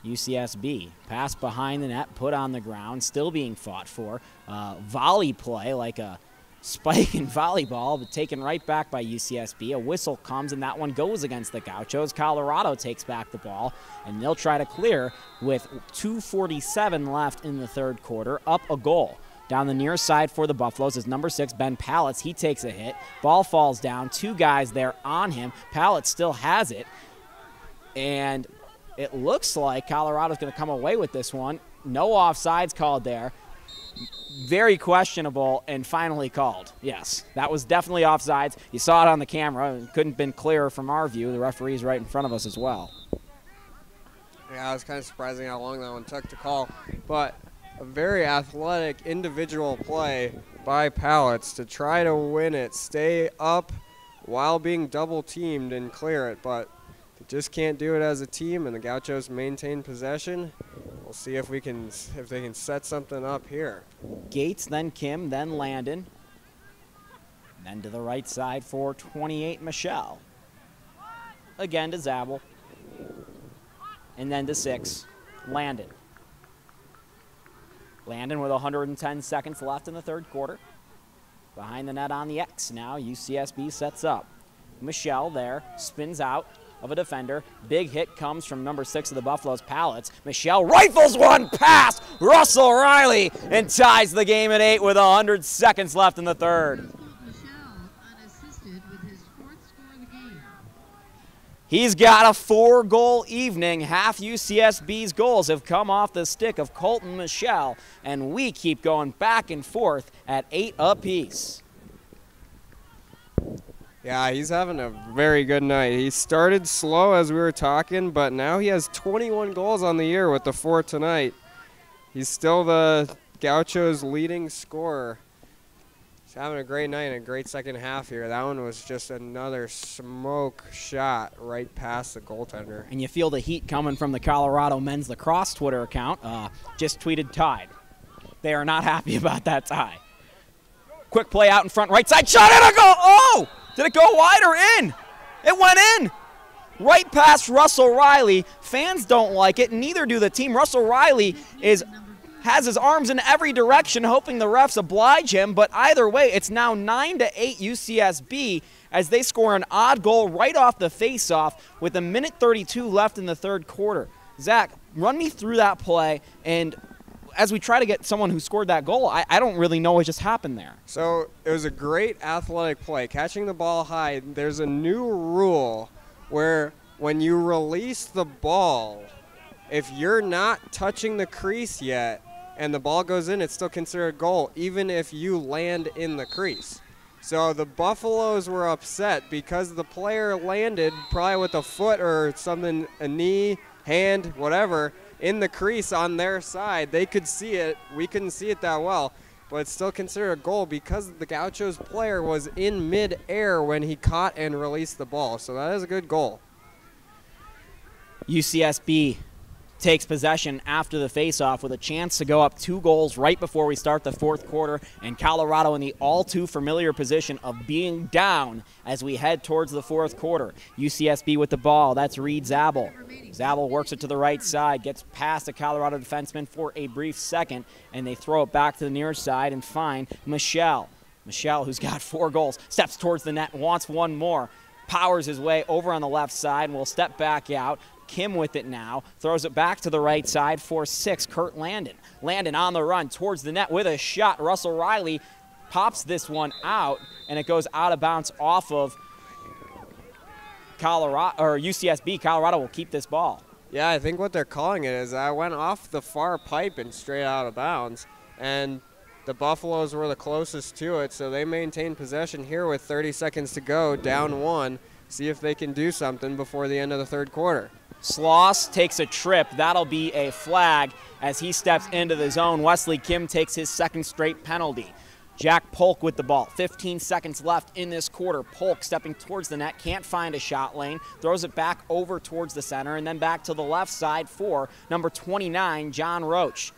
UCSB. Pass behind the net, put on the ground, still being fought for. Volley play like a spike in volleyball, but taken right back by UCSB. A whistle comes, and that one goes against the Gauchos. Colorado takes back the ball, and they'll try to clear with 2:47 left in the third quarter, up a goal. Down the near side for the Buffaloes is number 6, Ben Pallets. He takes a hit. Ball falls down. 2 guys there on him. Pallets still has it, and it looks like Colorado's going to come away with this one. No offsides called there. Very questionable and finally called. Yes, that was definitely offsides. You saw it on the camera. It couldn't have been clearer from our view. The referee's right in front of us as well. Yeah, I was kind of surprising how long that one took to call. But a very athletic individual play by Pallets to try to win it, stay up while being double teamed and clear it. But they just can't do it as a team, and the Gauchos maintain possession. We'll see if they can set something up here. Gates, then Kim, then Landon. Then to the right side for 28, Michelle. Again to Zabel. And then to 6, Landon. Landon with 110 seconds left in the third quarter. Behind the net on the X now, UCSB sets up. Michelle there, spins out of a defender. Big hit comes from number 6 of the Buffaloes, Pallets. Michelle rifles one past Russell Riley and ties the game at 8 with 100 seconds left in the third. He's got a 4-goal evening. Half UCSB's goals have come off the stick of Colton Michelle, and we keep going back and forth at 8 apiece. Yeah, he's having a very good night. He started slow as we were talking, but now he has 21 goals on the year with the 4 tonight. He's still the Gauchos' leading scorer. He's having a great night and a great second half here. That one was just another smoke shot right past the goaltender. And you feel the heat coming from the Colorado men's lacrosse Twitter account. Just tweeted tied. They are not happy about that tie. Quick play out in front, right side, shot and a goal! Oh! Did it go wide or in? It went in. Right past Russell Riley. Fans don't like it, neither do the team. Russell Riley has his arms in every direction, hoping the refs oblige him, but either way, it's now 9-8 UCSB as they score an odd goal right off the face-off with 1:32 left in the third quarter. Zach, run me through that play, and as we try to get someone who scored that goal, I don't really know what just happened there. So it was a great athletic play. Catching the ball high, there's a new rule where when you release the ball, if you're not touching the crease yet and the ball goes in, it's still considered a goal, even if you land in the crease. So the Buffaloes were upset because the player landed probably with a foot or something, a knee, hand, whatever, in the crease on their side. They could see it. We couldn't see it that well, but it's still considered a goal because the Gauchos player was in mid-air when he caught and released the ball. So that is a good goal. UCSB takes possession after the face-off with a chance to go up 2 goals right before we start the fourth quarter, and Colorado in the all-too-familiar position of being down as we head towards the fourth quarter. UCSB with the ball. That's Reed Zabel. Zabel works it to the right side, gets past a Colorado defenseman for a brief second, and they throw it back to the near side and find Michelle. Michelle, who's got 4 goals, steps towards the net, wants one more, powers his way over on the left side, and will step back out. Kim with it now, throws it back to the right side for 6, Kurt Landon. Landon on the run towards the net with a shot. Russell Riley pops this one out, and it goes out of bounds off of Colorado, or UCSB. Colorado will keep this ball. Yeah, I think what they're calling it is I went off the far pipe and straight out of bounds, and the Buffaloes were the closest to it, so they maintain possession here with 30 seconds to go, down 1. See if they can do something before the end of the third quarter. Sloss takes a trip. That'll be a flag as he steps into the zone. Wesley Kim takes his second straight penalty. Jack Polk with the ball. 15 seconds left in this quarter. Polk stepping towards the net, can't find a shot lane, throws it back over towards the center, and then back to the left side for number 29, John Roach.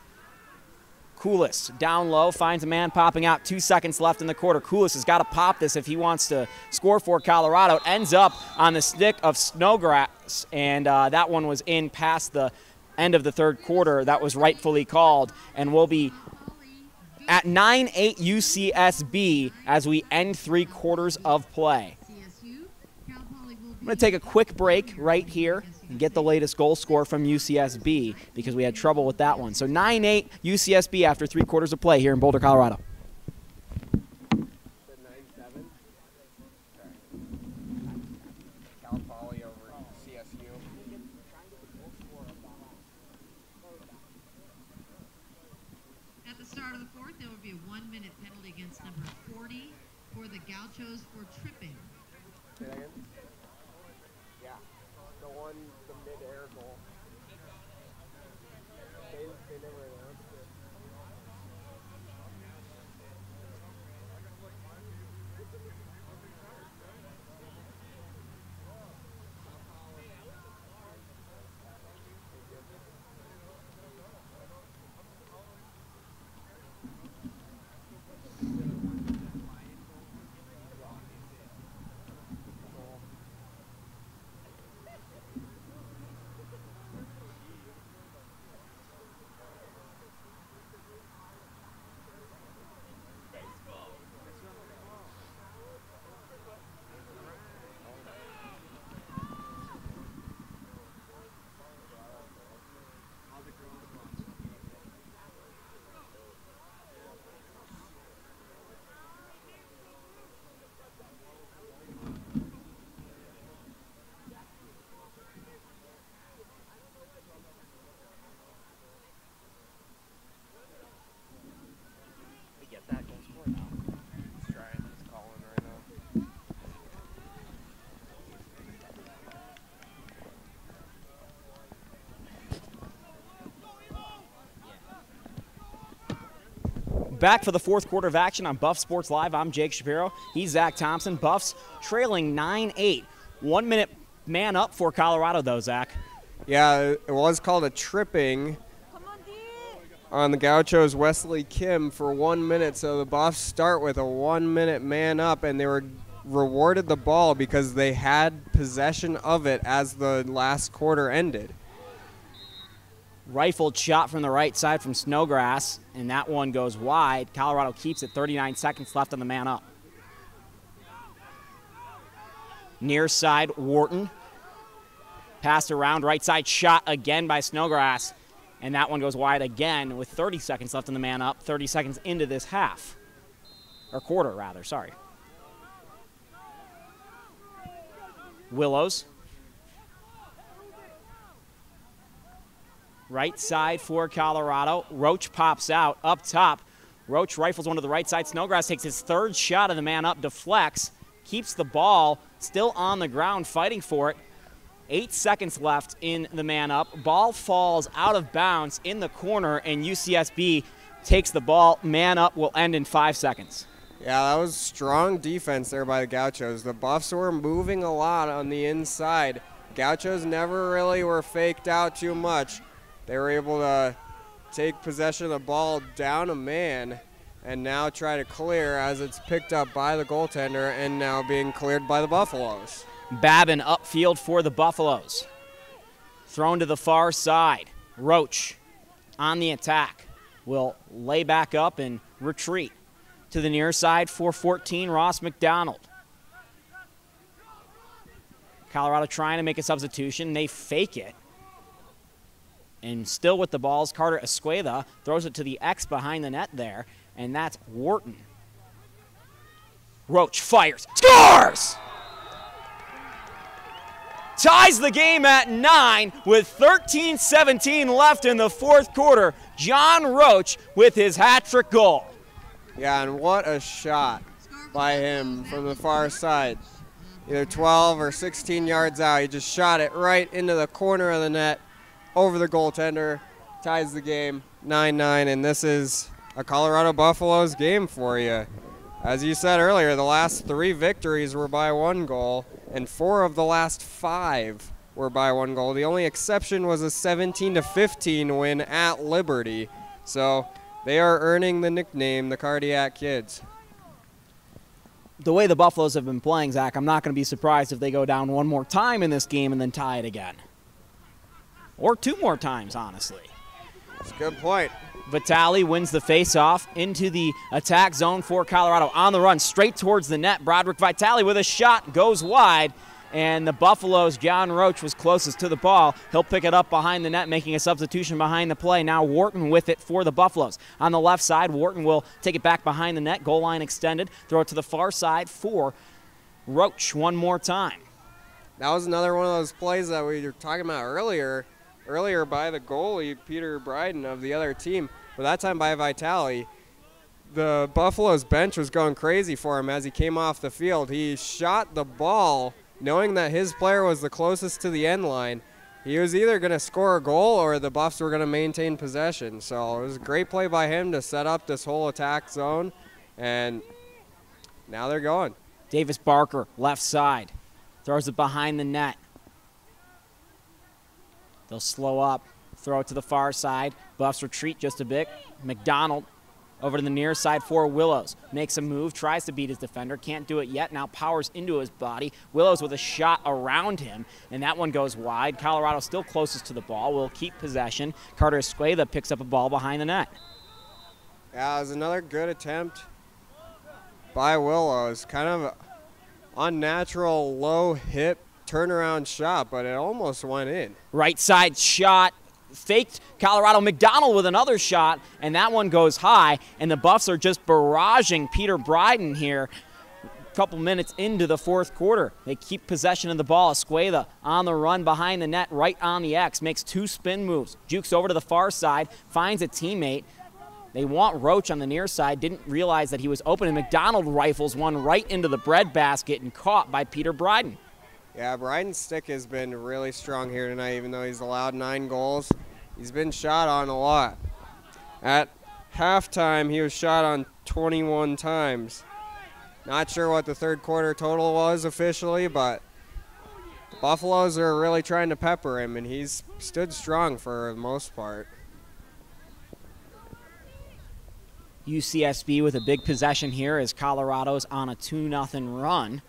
Koulis down low, finds a man popping out. 2 seconds left in the quarter. Koulis has got to pop this if he wants to score for Colorado. It ends up on the stick of Snowgrass, and that one was in past the end of the third quarter. That was rightfully called, and will be at 9-8 UCSB as we end 3 quarters of play. I'm going to take a quick break right here and get the latest goal score from UCSB because we had trouble with that one. So 9-8 UCSB after 3 quarters of play here in Boulder, Colorado. At the start of the fourth, there will be a 1-minute penalty against number 40 for the Gauchos for tripping. Say that again? Yeah, the mid-air goal. They never announced it. Back for the fourth quarter of action on BuffSports Live. I'm Jake Shapiro. He's Zach Thompson. Buffs trailing 9-8. 1 minute man up for Colorado, though, Zach. Yeah, it was called a tripping on the Gauchos' Wesley Kim for 1 minute. So the Buffs start with a 1 minute man up, and they were rewarded the ball because they had possession of it as the last quarter ended. Rifled shot from the right side from Snowgrass, and that one goes wide. Colorado keeps it. 39 seconds left on the man up. Near side, Wharton. Passed around, right side shot again by Snowgrass, and that one goes wide again with 30 seconds left on the man up. 30 seconds into this half, or quarter rather, sorry. Willows. Right side for Colorado. Roach pops out up top. Roach rifles one to the right side. Snowgrass takes his third shot of the man up, deflects, keeps the ball still on the ground, fighting for it. 8 seconds left in the man up. Ball falls out of bounds in the corner, and UCSB takes the ball. Man up will end in 5 seconds. Yeah, that was strong defense there by the Gauchos. The Buffs were moving a lot on the inside. Gauchos never really were faked out too much. They were able to take possession of the ball down a man and now try to clear as it's picked up by the goaltender and now being cleared by the Buffaloes. Babin upfield for the Buffaloes. Thrown to the far side. Roach on the attack. Will lay back up and retreat. To the near side for 14, Ross McDonald. Colorado trying to make a substitution. They fake it. And still with the balls, Carter Escueda throws it to the X behind the net there, and that's Wharton. Roach fires, scores! Ties the game at 9 with 13:17 left in the fourth quarter. John Roach with his hat-trick goal. Yeah, and what a shot by him from the far side. Either 12 or 16 yards out. He just shot it right into the corner of the net, over the goaltender, ties the game 9-9, and this is a Colorado Buffaloes game for you. As you said earlier, the last 3 victories were by 1 goal, and 4 of the last 5 were by 1 goal. The only exception was a 17-15 win at Liberty. So They are earning the nickname the Cardiac Kids. The way the Buffaloes have been playing, Zach, I'm not going to be surprised if they go down one more time in this game and then tie it again. Or 2 more times, honestly. That's a good point. Vitale wins the faceoff into the attack zone for Colorado. On the run, straight towards the net. Broderick Vitale with a shot, goes wide. And the Buffaloes, John Roach was closest to the ball. He'll pick it up behind the net, making a substitution behind the play. Now Wharton with it for the Buffaloes. On the left side, Wharton will take it back behind the net. Goal line extended. Throw it to the far side for Roach one more time. That was another one of those plays that we were talking about earlier by the goalie, Peter Bryden of the other team, but that time by Vitale. The Buffaloes bench was going crazy for him as he came off the field. He shot the ball knowing that his player was the closest to the end line. He was either going to score a goal or the Buffs were going to maintain possession. So it was a great play by him to set up this whole attack zone, and now they're going. Davis Barker, left side, throws it behind the net. They'll slow up, throw it to the far side. Buffs retreat just a bit. McDonald over to the near side for Willows. Makes a move, tries to beat his defender, can't do it yet, now powers into his body. Willows with a shot around him, and that one goes wide. Colorado still closest to the ball, will keep possession. Carter Escueda picks up a ball behind the net. Yeah, it was another good attempt by Willows. Kind of unnatural, low hip turnaround shot, but it almost went in. Right side shot. Faked Colorado. McDonald with another shot, and that one goes high, and the Buffs are just barraging Peter Bryden here a couple minutes into the fourth quarter. They keep possession of the ball. Escueda on the run behind the net, right on the X, makes 2 spin moves, jukes over to the far side, finds a teammate. They want Roach on the near side, didn't realize that he was open, and McDonald rifles one right into the breadbasket and caught by Peter Bryden. Yeah, Bryden's stick has been really strong here tonight, even though he's allowed 9 goals. He's been shot on a lot. At halftime, he was shot on 21 times. Not sure what the third quarter total was officially, but the Buffaloes are really trying to pepper him, and he's stood strong for the most part. UCSB with a big possession here as Colorado's on a 2-0 run.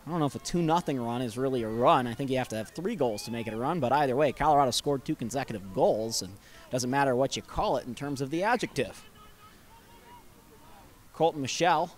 I don't know if a 2-0 run is really a run. I think you have to have 3 goals to make it a run, but either way, Colorado scored 2 consecutive goals, and it doesn't matter what you call it in terms of the adjective. Colton Michelle,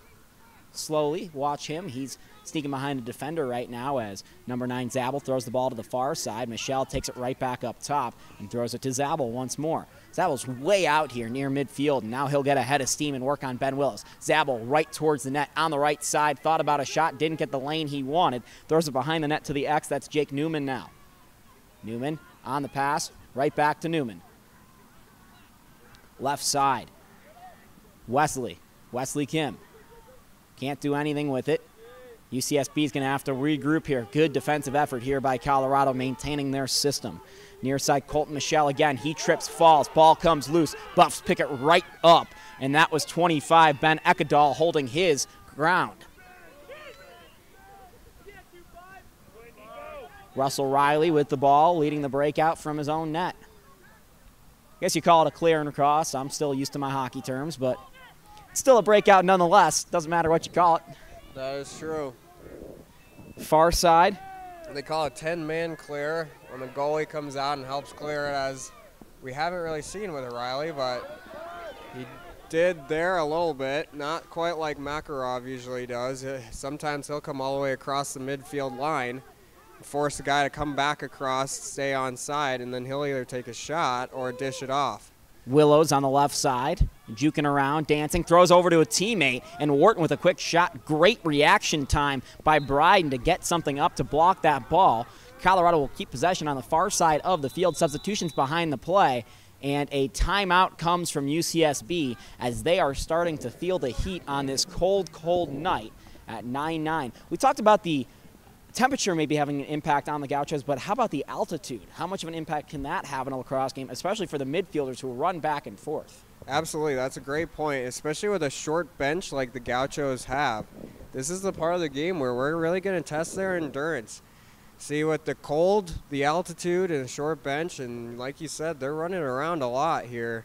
slowly, watch him. He's sneaking behind a defender right now as number 9 Zabel throws the ball to the far side. Michelle takes it right back up top and throws it to Zabel once more. Zabel's way out here near midfield, and now he'll get ahead of steam and work on Ben Willis. Zabel right towards the net on the right side, thought about a shot, didn't get the lane he wanted, throws it behind the net to the X. That's Jake Newman now. Newman on the pass, right back to Newman. Left side, Wesley Kim. Can't do anything with it. UCSB is going to have to regroup here. Good defensive effort here by Colorado, maintaining their system. Near side, Colton Michelle again. He trips, falls. Ball comes loose. Buffs pick it right up. And that was 25. Ben Ekadal holding his ground. Russell Riley with the ball, leading the breakout from his own net. I guess you call it a clear and cross. I'm still used to my hockey terms, but it's still a breakout nonetheless. Doesn't matter what you call it. That is true. Far side. They call it 10-man clear when the goalie comes out and helps clear it, as we haven't really seen with Riley, but he did there a little bit. Not quite like Makarov usually does. Sometimes he'll come all the way across the midfield line, force the guy to come back across, stay on side, and then he'll either take a shot or dish it off. Willows on the left side, juking around, dancing, throws over to a teammate, and Wharton with a quick shot. Great reaction time by Bryden to get something up to block that ball. Colorado will keep possession on the far side of the field. Substitutions behind the play, and a timeout comes from UCSB as they are starting to feel the heat on this cold, cold night at 9-9. We talked about the temperature maybe having an impact on the Gauchos, but how about the altitude? How much of an impact can that have in a lacrosse game, especially for the midfielders who run back and forth? Absolutely, that's a great point, especially with a short bench like the Gauchos have. This is the part of the game where we're really going to test their endurance. See, with the cold, the altitude, and a short bench, and like you said, they're running around a lot here.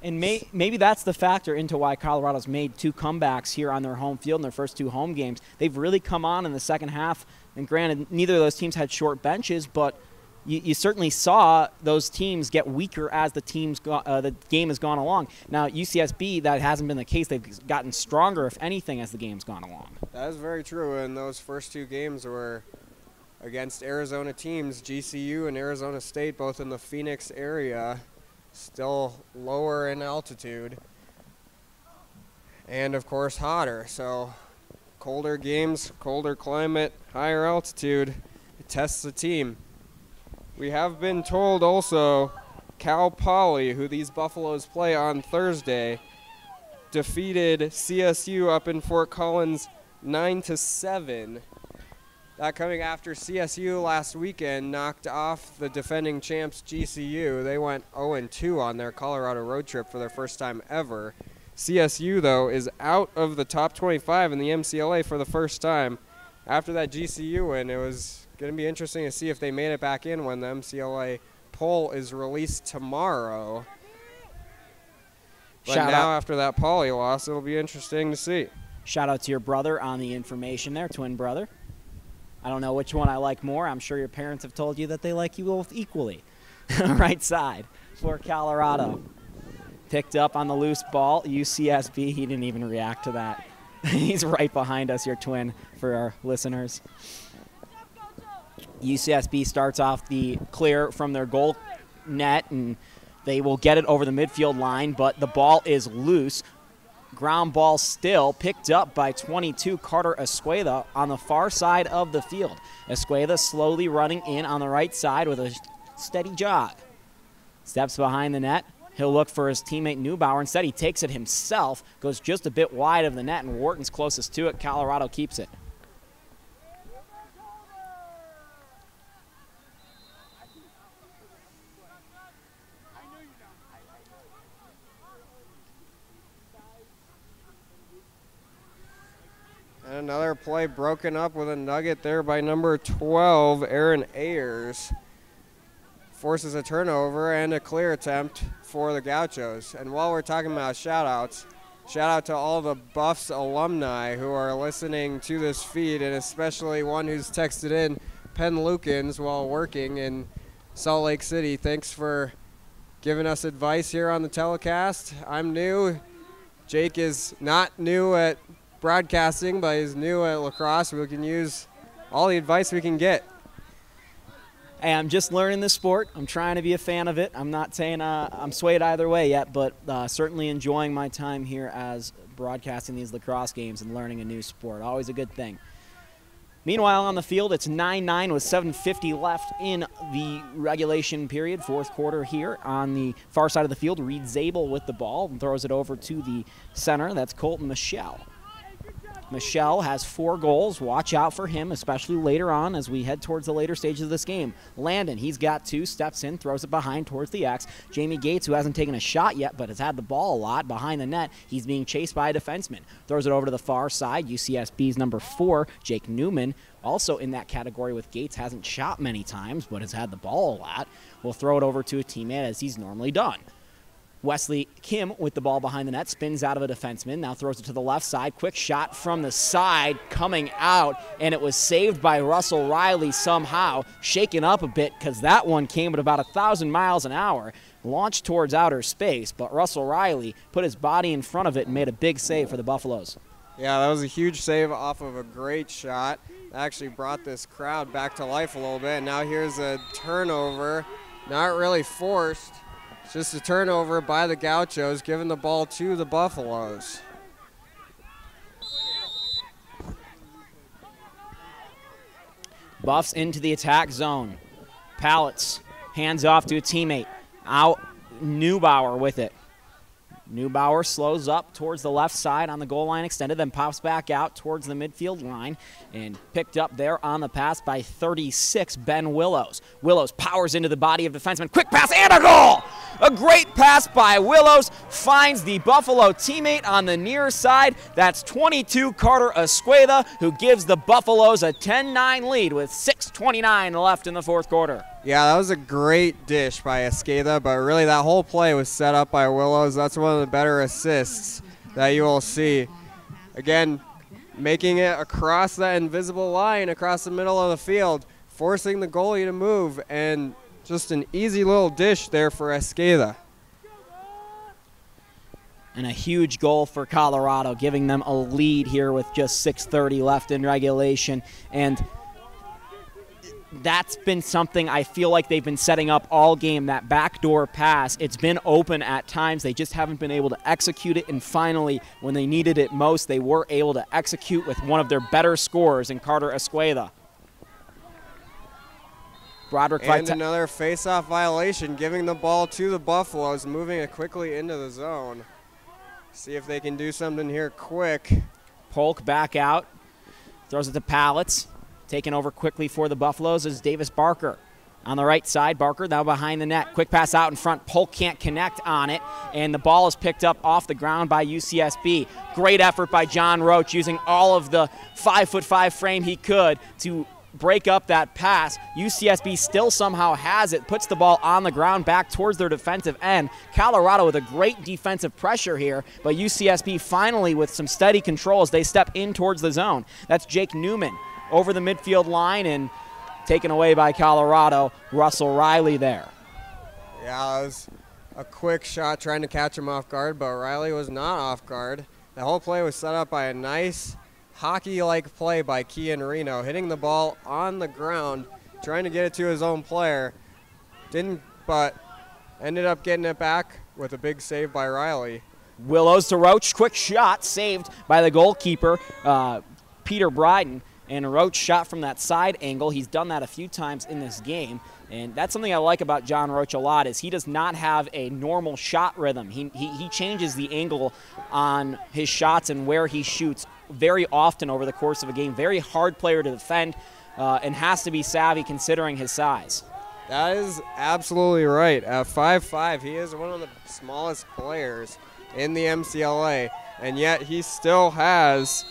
And maybe that's the factor into why Colorado's made 2 comebacks here on their home field in their first 2 home games. They've really come on in the second half. And granted, neither of those teams had short benches, but you certainly saw those teams get weaker as the game has gone along. Now, UCSB, that hasn't been the case. They've gotten stronger, if anything, as the game's gone along. That is very true, and those first 2 games were against Arizona teams, GCU and Arizona State, both in the Phoenix area, still lower in altitude, and of course hotter. So colder games, colder climate, higher altitude, it tests the team. We have been told also Cal Poly, who these Buffaloes play on Thursday, defeated CSU up in Fort Collins 9-7. That coming after CSU last weekend knocked off the defending champs GCU. They went 0-2 on their Colorado road trip for their first time ever. CSU, though, is out of the top 25 in the MCLA for the first time. After that GCU win, it was going to be interesting to see if they made it back in when the MCLA poll is released tomorrow. But now, after that Poly loss, it'll be interesting to see. Shout out to your brother on the information there, twin brother. I don't know which one I like more. I'm sure your parents have told you that they like you both equally. Right side for Colorado. Picked up on the loose ball. UCSB, he didn't even react to that. He's right behind us, your twin, for our listeners. UCSB starts off the clear from their goal net, and they will get it over the midfield line, but the ball is loose. Ground ball still picked up by 22 Carter Escueda on the far side of the field. Escueda slowly running in on the right side with a steady jog. Steps behind the net. He'll look for his teammate Neubauer. Instead, he takes it himself, goes just a bit wide of the net, and Wharton's closest to it. Colorado keeps it. And another play broken up with a nugget there by number 12, Aaron Ayers. Forces a turnover and a clear attempt for the Gauchos. And while we're talking about shout-outs, shout out to all the Buffs alumni who are listening to this feed, and especially one who's texted in, Penn Lukens, while working in Salt Lake City. Thanks for giving us advice here on the telecast. I'm new. Jake is not new at broadcasting, but he's new at lacrosse. We can use all the advice we can get. Hey, I'm just learning the sport. I'm trying to be a fan of it. I'm not saying I'm swayed either way yet, but certainly enjoying my time here as broadcasting these lacrosse games and learning a new sport. Always a good thing. Meanwhile, on the field, it's 9-9 with 7:50 left in the regulation period, fourth quarter here. On the far side of the field, Reed Zabel with the ball and throws it over to the center. That's Colton Michelle. Michelle has 4 goals. Watch out for him, especially later on as we head towards the later stages of this game. Landon, he's got 2, steps in, throws it behind towards the X. Jamie Gates, who hasn't taken a shot yet but has had the ball a lot behind the net, he's being chased by a defenseman. Throws it over to the far side. UCSB's number 4, Jake Newman, also in that category with Gates, hasn't shot many times but has had the ball a lot. Will throw it over to a teammate as he's normally done. Wesley Kim with the ball behind the net, spins out of a defenseman, now throws it to the left side. Quick shot from the side coming out, and it was saved by Russell Riley somehow, shaken up a bit because that one came at about 1,000 miles an hour, launched towards outer space, but Russell Riley put his body in front of it and made a big save for the Buffaloes. Yeah, that was a huge save off of a great shot. Actually brought this crowd back to life a little bit. Now here's a turnover, not really forced. It's just a turnover by the Gauchos, giving the ball to the Buffaloes. Buffs into the attack zone. Pallets, hands off to a teammate. Out, Neubauer with it. Neubauer slows up towards the left side on the goal line extended, then pops back out towards the midfield line and picked up there on the pass by 36, Ben Willows. Willows powers into the body of defenseman. Quick pass and a goal! A great pass by Willows finds the Buffalo teammate on the near side. That's 22 Carter Escueda, who gives the Buffaloes a 10-9 lead with 6:29 left in the fourth quarter. Yeah, that was a great dish by Esqueda, but really that whole play was set up by Willows. That's one of the better assists that you will see. Again, making it across that invisible line across the middle of the field, forcing the goalie to move, and just an easy little dish there for Esqueda. And a huge goal for Colorado, giving them a lead here with just 6:30 left in regulation. And that's been something I feel like they've been setting up all game, that backdoor pass. It's been open at times. They just haven't been able to execute it. And finally, when they needed it most, they were able to execute with one of their better scorers in Carter Escueda. Broderick and another face-off violation, giving the ball to the Buffaloes, moving it quickly into the zone. See if they can do something here quick. Polk back out, throws it to Pallets. Taken over quickly for the Buffaloes is Davis Barker. On the right side, Barker now behind the net. Quick pass out in front. Polk can't connect on it, and the ball is picked up off the ground by UCSB. Great effort by John Roach, using all of the 5'5" frame he could to break up that pass. UCSB still somehow has it, puts the ball on the ground back towards their defensive end. Colorado with a great defensive pressure here, but UCSB finally with some steady control as they step in towards the zone. That's Jake Newman over the midfield line and taken away by Colorado. Russell Riley there. Yeah, it was a quick shot trying to catch him off guard, but Riley was not off guard. The whole play was set up by a nice hockey-like play by Kian Reno, hitting the ball on the ground, trying to get it to his own player. Didn't, but ended up getting it back with a big save by Riley. Willows to Roach, quick shot, saved by the goalkeeper, Peter Bryden. And Roach shot from that side angle. He's done that a few times in this game. And that's something I like about John Roach a lot, is he does not have a normal shot rhythm. He changes the angle on his shots and where he shoots very often over the course of a game. Very hard player to defend and has to be savvy considering his size. That is absolutely right. At 5'5", he is one of the smallest players in the MCLA, and yet he still has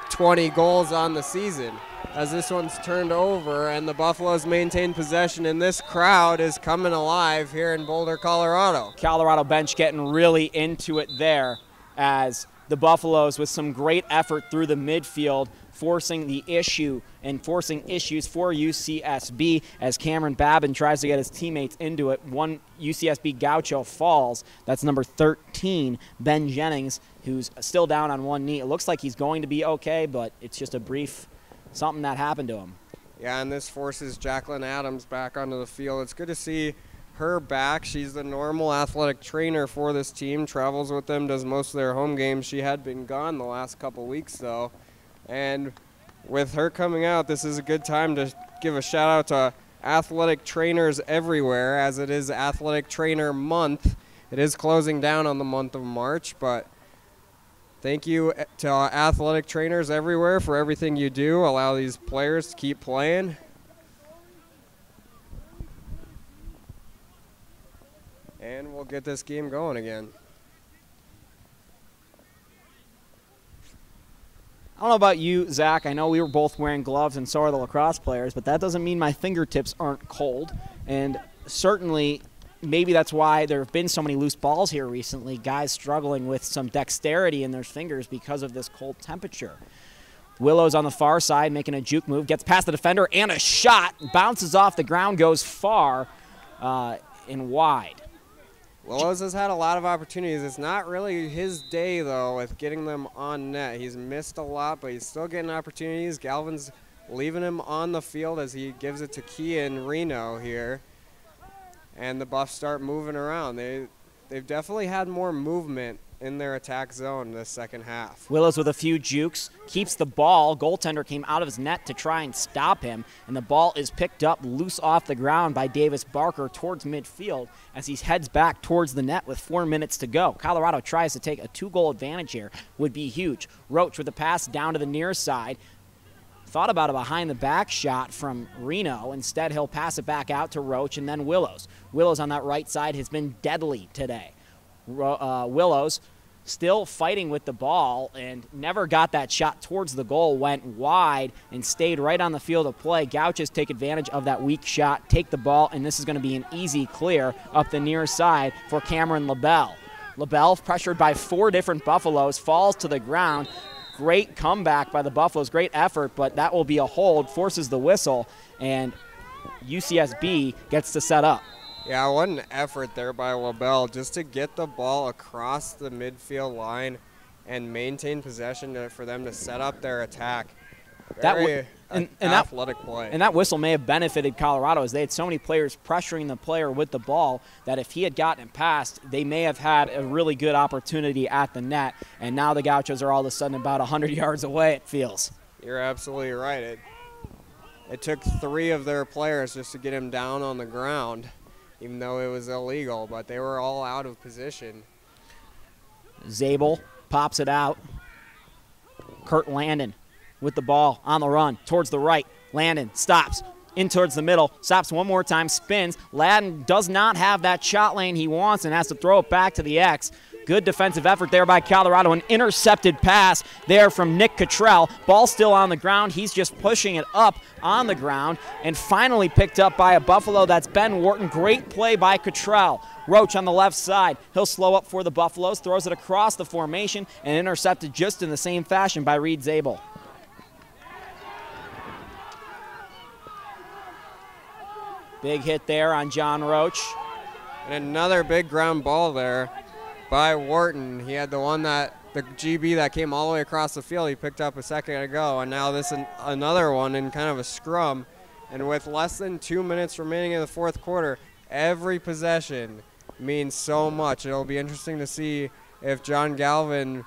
20 goals on the season, as this one's turned over and the Buffaloes maintain possession, and this crowd is coming alive here in Boulder, Colorado. Colorado bench getting really into it there, as the Buffaloes with some great effort through the midfield, forcing the issue and forcing issues for UCSB as Cameron Babin tries to get his teammates into it. One UCSB Gaucho falls. That's number 13, Ben Jennings, who's still down on one knee. It looks like he's going to be okay, but it's just a brief something that happened to him. Yeah, and this forces Jacqueline Adams back onto the field. It's good to see her back. She's the normal athletic trainer for this team, travels with them, does most of their home games. She had been gone the last couple weeks, though. And with her coming out, this is a good time to give a shout out to athletic trainers everywhere, as it is Athletic Trainer Month. It is closing down on the month of March, but thank you to athletic trainers everywhere for everything you do. Allow these players to keep playing. And we'll get this game going again. I don't know about you, Zach. I know we were both wearing gloves, and so are the lacrosse players, but that doesn't mean my fingertips aren't cold. And certainly, maybe that's why there have been so many loose balls here recently, guys struggling with some dexterity in their fingers because of this cold temperature. Willows on the far side making a juke move, gets past the defender, and a shot, bounces off the ground, goes far and wide. Willows has had a lot of opportunities. It's not really his day, though, with getting them on net. He's missed a lot, but he's still getting opportunities. Galvin's leaving him on the field as he gives it to Kian Reno here. And the Buffs start moving around. They've definitely had more movement in their attack zone this second half. Willows with a few jukes, keeps the ball. Goaltender came out of his net to try and stop him, and the ball is picked up loose off the ground by Davis Barker towards midfield as he heads back towards the net with 4 minutes to go. Colorado tries to take a 2-goal advantage here. Would be huge. Roach with a pass down to the near side. thought about a behind-the-back shot from Reno. Instead, he'll pass it back out to Roach and then Willows. Willows on that right side has been deadly today. Willows still fighting with the ball and never got that shot towards the goal, went wide and stayed right on the field of play. Gauchos take advantage of that weak shot, take the ball, and this is going to be an easy clear up the near side for Cameron LaBelle. LaBelle, pressured by 4 different Buffaloes, falls to the ground. Great comeback by the Buffaloes, great effort, but that will be a hold, forces the whistle, and UCSB gets to set up. Yeah, what an effort there by LaBelle just to get the ball across the midfield line and maintain possession for them to set up their attack. Very athletic play. And that whistle may have benefited Colorado as they had so many players pressuring the player with the ball that if he had gotten it past, they may have had a really good opportunity at the net. And now the Gauchos are all of a sudden about 100 yards away, it feels. You're absolutely right. It took 3 of their players just to get him down on the ground, even though it was illegal, but they were all out of position. Zabel pops it out. Kurt Landon with the ball on the run towards the right. Landon stops in towards the middle, stops one more time, spins. Landon does not have that shot lane he wants and has to throw it back to the X. Good defensive effort there by Colorado. An intercepted pass there from Nick Cottrell. Ball still on the ground. He's just pushing it up on the ground and finally picked up by a Buffalo. That's Ben Wharton. Great play by Cottrell. Roach on the left side. He'll slow up for the Buffaloes, throws it across the formation and intercepted just in the same fashion by Reed Zabel. Big hit there on John Roach. And another big ground ball there by Wharton. He had the one the GB that came all the way across the field he picked up a second ago, and now this another one in kind of a scrum. And with less than 2 minutes remaining in the 4th quarter, every possession means so much. It'll be interesting to see if John Galvin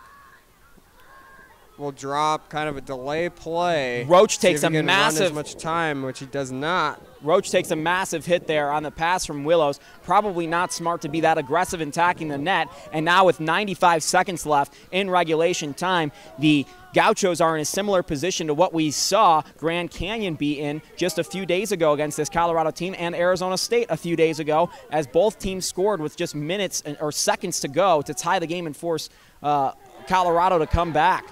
will drop kind of a delay play. Roach takes a massive, run as much time, which he does not. Roach takes a massive hit there on the pass from Willows. Probably not smart to be that aggressive in attacking the net. And now with 95 seconds left in regulation time, the Gauchos are in a similar position to what we saw Grand Canyon be in just a few days ago against this Colorado team and Arizona State a few days ago, as both teams scored with just minutes or seconds to go to tie the game and force Colorado to come back.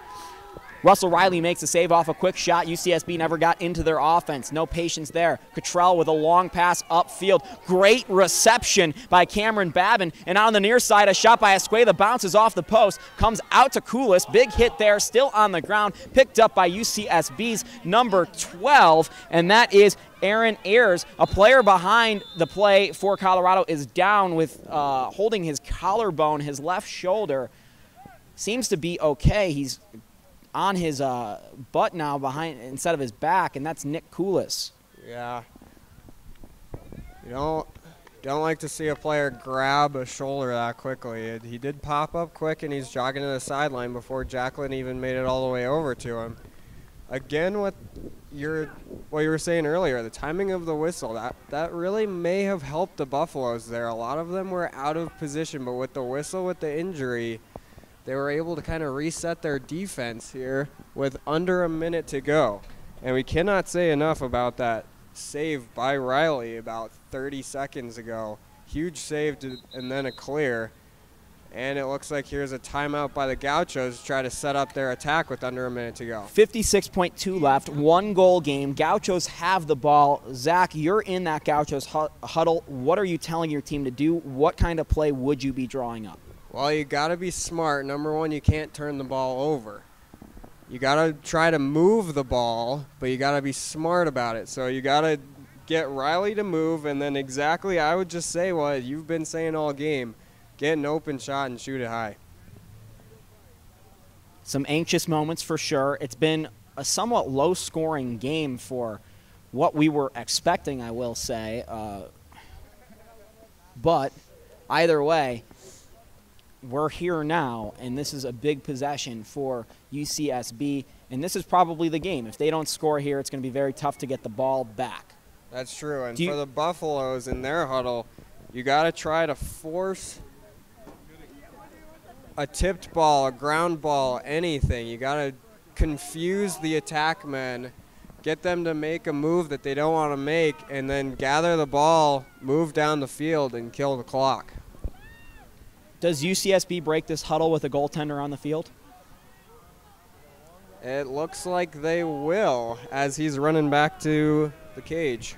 Russell Riley makes a save off a quick shot. UCSB never got into their offense. No patience there. Cottrell with a long pass upfield. Great reception by Cameron Babin. And on the near side, a shot by Escuela bounces off the post. Comes out to Koulis. Big hit there, still on the ground. Picked up by UCSB's number 12. And that is Aaron Ayers. A player behind the play for Colorado is down with holding his collarbone, his left shoulder. Seems to be okay. He's on his butt now behind instead of his back, and that's Nick Koulis. Yeah. You don't like to see a player grab a shoulder that quickly. He did pop up quick, and he's jogging to the sideline before Jacqueline even made it all the way over to him. Again, what you were saying earlier, the timing of the whistle, that really may have helped the Buffaloes there. A lot of them were out of position, but with the whistle, with the injury, they were able to kind of reset their defense here with under a minute to go. And we cannot say enough about that save by Riley about 30 seconds ago. Huge save and then a clear. And it looks like here's a timeout by the Gauchos to try to set up their attack with under a minute to go. 56.2 left, 1-goal game. Gauchos have the ball. Zach, you're in that Gauchos huddle. What are you telling your team to do? What kind of play would you be drawing up? Well, you got to be smart. Number one, you can't turn the ball over. You got to try to move the ball, but you got to be smart about it. So you got to get Riley to move, and then exactly I would just say what you've been saying all game. Get an open shot and shoot it high. Some anxious moments for sure. It's been a somewhat low-scoring game for what we were expecting, I will say. But either way, we're here now, and this is a big possession for UCSB, and this is probably the game. If they don't score here, it's going to be very tough to get the ball back. That's true, and for the Buffaloes in their huddle, you got to try to force a tipped ball, a ground ball, anything. You got to confuse the attack men get them to make a move that they don't want to make, and then gather the ball, move down the field, and kill the clock. Does UCSB break this huddle with a goaltender on the field? It looks like they will, as he's running back to the cage.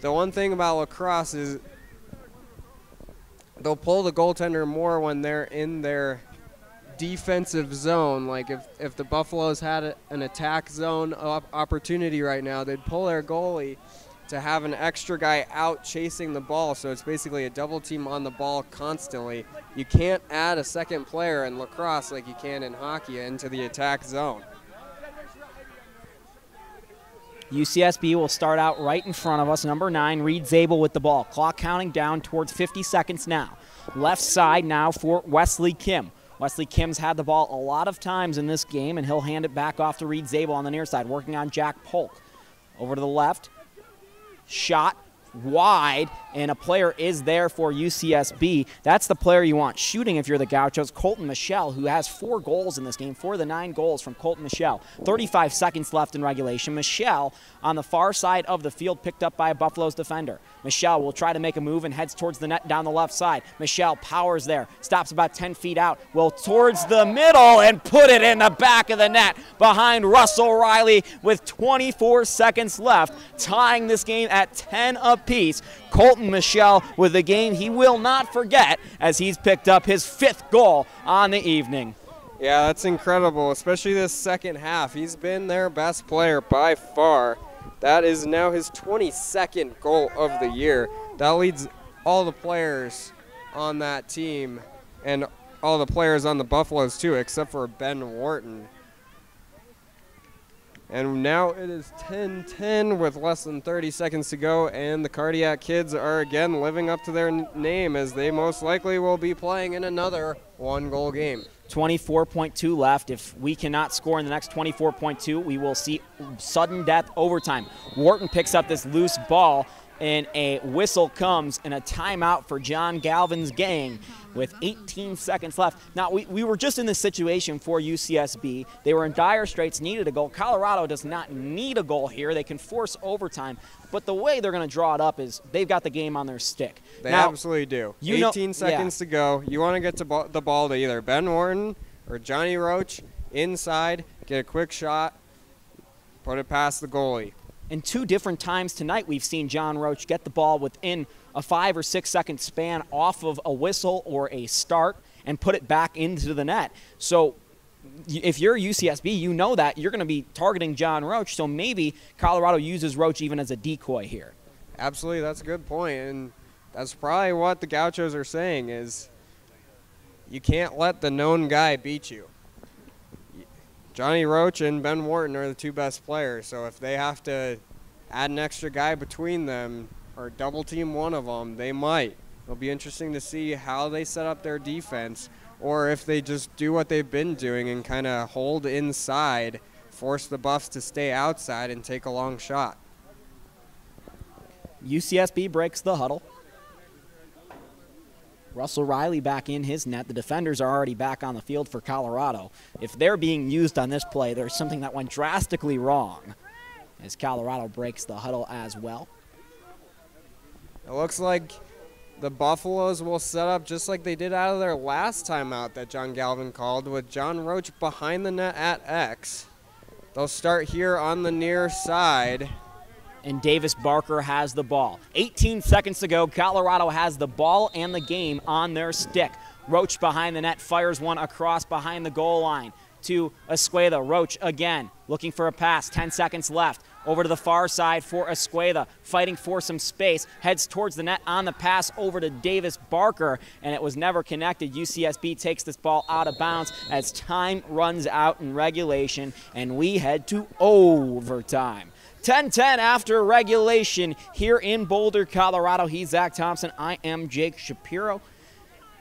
The one thing about lacrosse is they'll pull the goaltender more when they're in their defensive zone. Like if the Buffaloes had an attack zone opportunity right now, they'd pull their goalie to have an extra guy out chasing the ball, so it's basically a double team on the ball constantly. You can't add a second player in lacrosse like you can in hockey into the attack zone. UCSB will start out right in front of us. Number 9, Reed Zabel with the ball. Clock counting down towards 50 seconds now. Left side now for Wesley Kim. Wesley Kim's had the ball a lot of times in this game, and he'll hand it back off to Reed Zabel on the near side, working on Jack Polk. Over to the left. Shot wide, and a player is there for UCSB. That's the player you want shooting if you're the Gauchos. Colton Michelle, who has 4 goals in this game, 4 of the 9 goals from Colton Michelle. 35 seconds left in regulation. Michelle on the far side of the field, picked up by a Buffalo's defender. Michelle will try to make a move and heads towards the net down the left side. Michelle powers there, stops about 10 feet out, will towards the middle and put it in the back of the net behind Russell Riley with 24 seconds left, tying this game at 10 apiece. Colton Michelle with a game he will not forget as he's picked up his 5th goal on the evening. Yeah, that's incredible, especially this second half. He's been their best player by far. That is now his 22nd goal of the year. That leads all the players on that team and all the players on the Buffaloes too, except for Ben Wharton. And now it is 10-10 with less than 30 seconds to go, and the Cardiac Kids are again living up to their name, as they most likely will be playing in another 1-goal game. 24.2 left. If we cannot score in the next 24.2, we will see sudden death overtime. Wharton picks up this loose ball, and a whistle comes and a timeout for John Galvin's gang with 18 seconds left. Now, we were just in this situation for UCSB. They were in dire straits, needed a goal. Colorado does not need a goal here. They can force overtime, but the way they're going to draw it up is they've got the game on their stick. They absolutely do. 18 seconds to go. You want to get to the ball to either Ben Wharton or Johnny Roach inside, get a quick shot, put it past the goalie. And 2 different times tonight we've seen John Roach get the ball within a 5 or 6 second span off of a whistle or a start and put it back into the net. So if you're UCSB, you know that you're going to be targeting John Roach, so maybe Colorado uses Roach even as a decoy here. Absolutely, that's a good point, and that's probably what the Gauchos are saying is you can't let the known guy beat you. Johnny Roach and Ben Wharton are the 2 best players, so if they have to add an extra guy between them or double team one of them, they might. It'll be interesting to see how they set up their defense, or if they just do what they've been doing and kind of hold inside, force the Buffs to stay outside and take a long shot. UCSB breaks the huddle. Russell Riley back in his net. The defenders are already back on the field for Colorado. If they're being used on this play, there's something that went drastically wrong as Colorado breaks the huddle as well. It looks like the Buffaloes will set up just like they did out of their last timeout that John Galvin called, with John Roach behind the net at X. They'll start here on the near side. And Davis Barker has the ball. 18 seconds to go. Colorado has the ball and the game on their stick. Roach behind the net fires one across behind the goal line to Escueda. Roach again looking for a pass. 10 seconds left. Over to the far side for Escueda, fighting for some space. Heads towards the net on the pass over to Davis Barker, and it was never connected. UCSB takes this ball out of bounds as time runs out in regulation, and we head to overtime. 10-10 after regulation here in Boulder, Colorado. He's Zach Thompson. I am Jake Shapiro.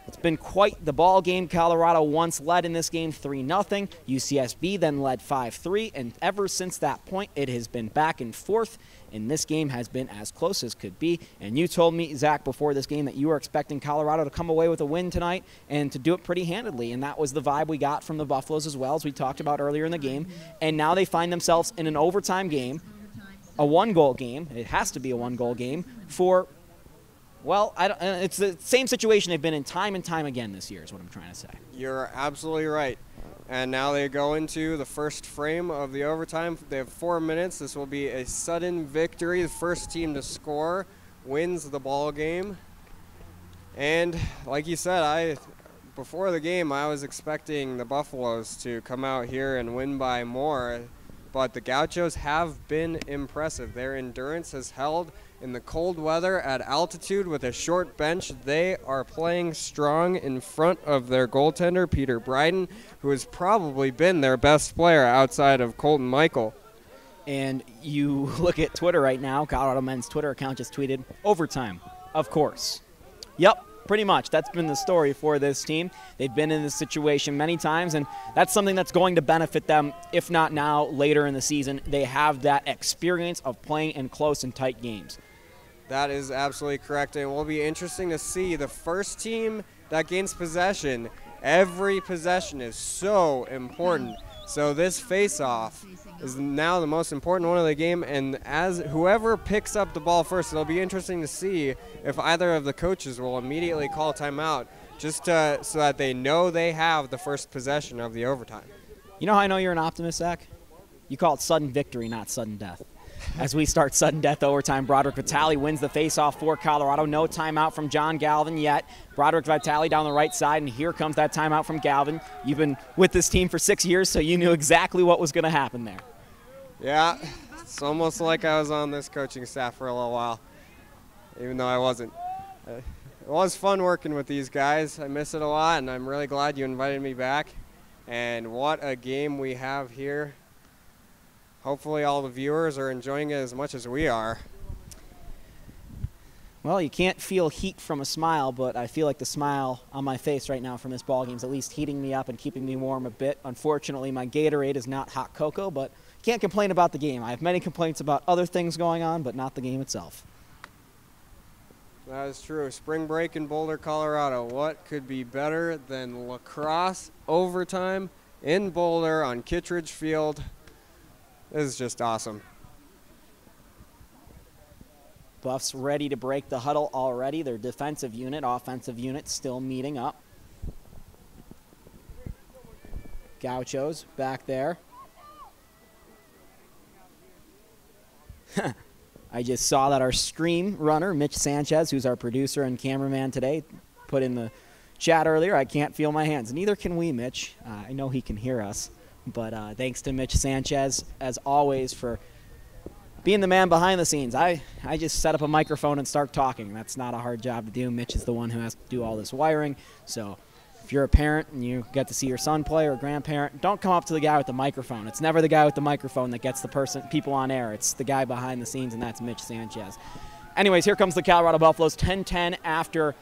It's been quite the ball game. Colorado once led in this game 3-0. UCSB then led 5-3, and ever since that point, it has been back and forth, and this game has been as close as could be. And you told me, Zach, before this game that you were expecting Colorado to come away with a win tonight and to do it pretty handedly, and that was the vibe we got from the Buffaloes as well, as we talked about earlier in the game. And now they find themselves in an overtime game, a one-goal game. It has to be a one-goal game for, well, it's the same situation they've been in time and time again this year is what I'm trying to say. You're absolutely right. And now they go into the first frame of the overtime. They have 4 minutes. This will be a sudden victory. The first team to score wins the ball game. And like you said, before the game, I was expecting the Buffaloes to come out here and win by more. But the Gauchos have been impressive. Their endurance has held in the cold weather at altitude with a short bench. They are playing strong in front of their goaltender, Peter Bryden, who has probably been their best player outside of Colton Michael. And you look at Twitter right now, Colorado men's Twitter account just tweeted, overtime, of course. Yep. Pretty much. That's been the story for this team. They've been in this situation many times, and that's something that's going to benefit them, if not now, later in the season. They have that experience of playing in close and tight games. That is absolutely correct, and it will be interesting to see the first team that gains possession. Every possession is so important. So this face-off is now the most important one of the game, and as whoever picks up the ball first, it'll be interesting to see if either of the coaches will immediately call timeout just so that they know they have the first possession of the overtime. You know how I know you're an optimist, Zach? You call it sudden victory, not sudden death. As we start sudden death overtime, Broderick Vitale wins the faceoff for Colorado. No timeout from John Galvin yet. Broderick Vitale down the right side, and here comes that timeout from Galvin. You've been with this team for 6 years, so you knew exactly what was going to happen there. Yeah, it's almost like I was on this coaching staff for a little while, even though I wasn't. It was fun working with these guys. I miss it a lot, and I'm really glad you invited me back. And what a game we have here. Hopefully all the viewers are enjoying it as much as we are. Well, you can't feel heat from a smile, but I feel like the smile on my face right now from this ballgame is at least heating me up and keeping me warm a bit. Unfortunately, my Gatorade is not hot cocoa, but can't complain about the game. I have many complaints about other things going on, but not the game itself. That is true. Spring break in Boulder, Colorado. What could be better than lacrosse overtime in Boulder on Kittredge Field? This is just awesome. Buffs ready to break the huddle already. Their defensive unit, offensive unit still meeting up. Gauchos back there. I just saw that our stream runner, Mitch Sanchez, who's our producer and cameraman today, put in the chat earlier, I can't feel my hands. Neither can we, Mitch. I know he can hear us. But thanks to Mitch Sanchez, as always, for being the man behind the scenes. I just set up a microphone and start talking. That's not a hard job to do. Mitch is the one who has to do all this wiring. So if you're a parent and you get to see your son play or a grandparent, don't come up to the guy with the microphone. It's never the guy with the microphone that gets the people on air. It's the guy behind the scenes, and that's Mitch Sanchez. Anyways, here comes the Colorado Buffaloes, 10-10 after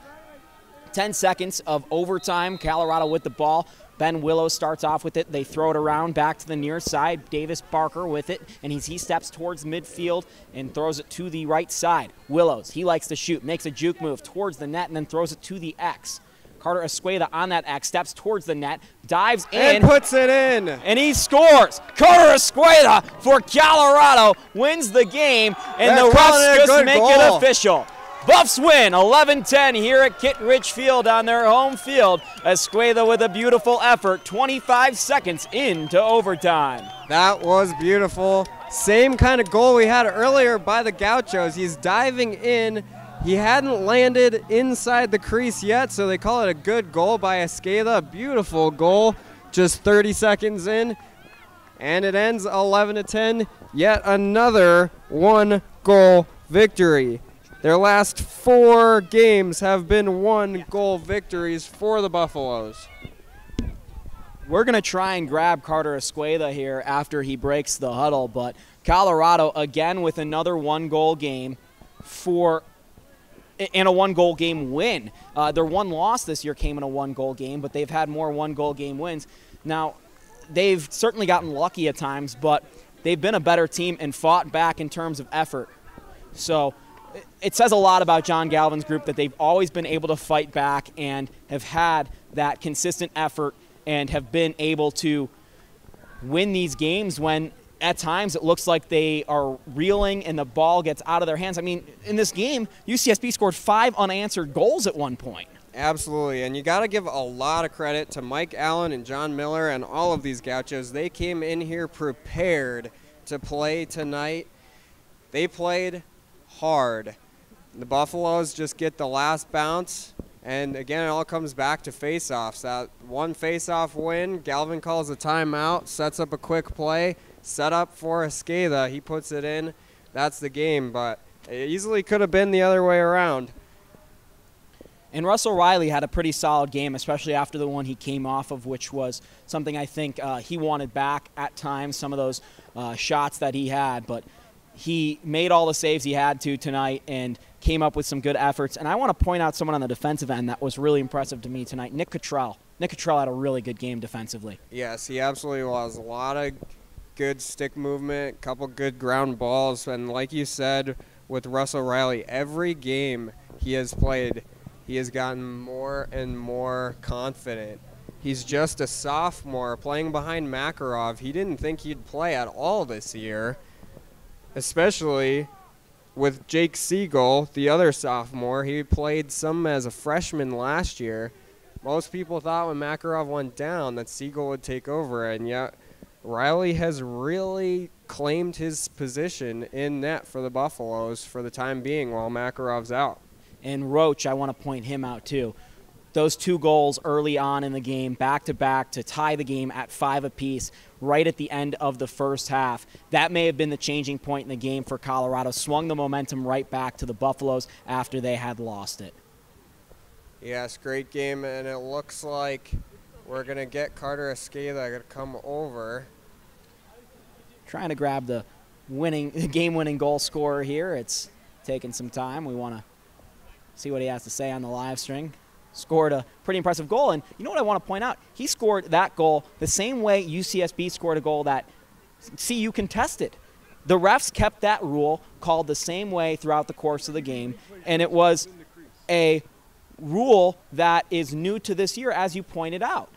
10 seconds of overtime. Colorado with the ball. Ben Willows starts off with it. They throw it around back to the near side. Davis Barker with it, and he steps towards midfield and throws it to the right side. Willows, he likes to shoot, makes a juke move towards the net and then throws it to the X. Carter Escueda on that X, steps towards the net, dives in. And puts it in. And he scores. Carter Escueda for Colorado wins the game, and the refs just make it official. Buffs win 11-10 here at Kittredge Field on their home field. Escueda with a beautiful effort, 25 seconds into overtime. That was beautiful. Same kind of goal we had earlier by the Gauchos. He's diving in. He hadn't landed inside the crease yet, so they call it a good goal by Escueda. A beautiful goal, just 30 seconds in. And it ends 11-10. Yet another one-goal victory. Their last 4 games have been one-goal victories for the Buffaloes. We're going to try and grab Carter Escueda here after he breaks the huddle, but Colorado again with another one-goal game for and a one-goal game win. Their one loss this year came in a one-goal game, but they've had more one-goal game wins. Now, they've certainly gotten lucky at times, but they've been a better team and fought back in terms of effort. So it says a lot about John Galvin's group that they've always been able to fight back and have had that consistent effort and have been able to win these games when at times it looks like they are reeling and the ball gets out of their hands. I mean, in this game, UCSB scored 5 unanswered goals at one point. Absolutely, and you got to give a lot of credit to Mike Allen and John Miller and all of these Gauchos. They came in here prepared to play tonight. They played hard. The Buffaloes just get the last bounce, and again, it all comes back to face-offs. That one face-off win, Galvin calls a timeout, sets up a quick play, set up for Esqueda. He puts it in. That's the game, but it easily could have been the other way around. And Russell Riley had a pretty solid game, especially after the one he came off of, which was something I think he wanted back at times, some of those shots that he had. But he made all the saves he had to tonight and came up with some good efforts. And I want to point out someone on the defensive end that was really impressive to me tonight, Nick Cottrell. Nick Cottrell had a really good game defensively. Yes, he absolutely was. A lot of good stick movement, a couple good ground balls. And like you said with Russell Riley, every game he has played, he has gotten more and more confident. He's just a sophomore playing behind Makarov. He didn't think he'd play at all this year, especially with Jake Siegel, the other sophomore. He played some as a freshman last year. Most people thought when Makarov went down that Siegel would take over, and yet Riley has really claimed his position in net for the Buffaloes for the time being while Makarov's out. And Roach, I want to point him out too. Those 2 goals early on in the game, back-to-back, to tie the game at 5 apiece right at the end of the first half. That may have been the changing point in the game for Colorado. Swung the momentum right back to the Buffaloes after they had lost it. Yes, great game, and it looks like we're going to get Carter Esqueda to come over. Trying to grab the game-winning goal scorer here. It's taking some time. We want to see what he has to say on the live stream. Scored a pretty impressive goal, and you know what I want to point out? He scored that goal the same way UCSB scored a goal that CU contested. The refs kept that rule called the same way throughout the course of the game, and it was a rule that is new to this year, as you pointed out.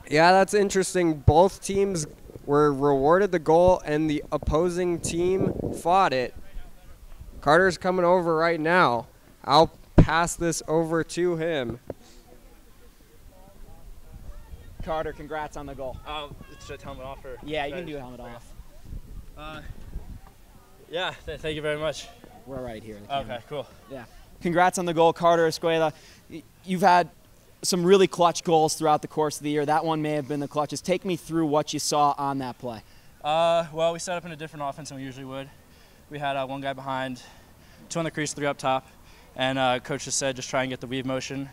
Yeah, that's interesting. Both teams were rewarded the goal, and the opposing team fought it. Carter's coming over right now. I'll pass this over to him. Carter, congrats on the goal. Should I helmet off? Or yeah, you can do helmet off. Yeah, thank you very much. We're right here. Okay, cool. Yeah. Congrats on the goal, Carter Esqueda. You've had some really clutch goals throughout the course of the year. That one may have been the clutchest. Take me through what you saw on that play. Well, we set up in a different offense than we usually would. We had 1 guy behind, 2 on the crease, 3 up top, and coach just said just try and get the weave motion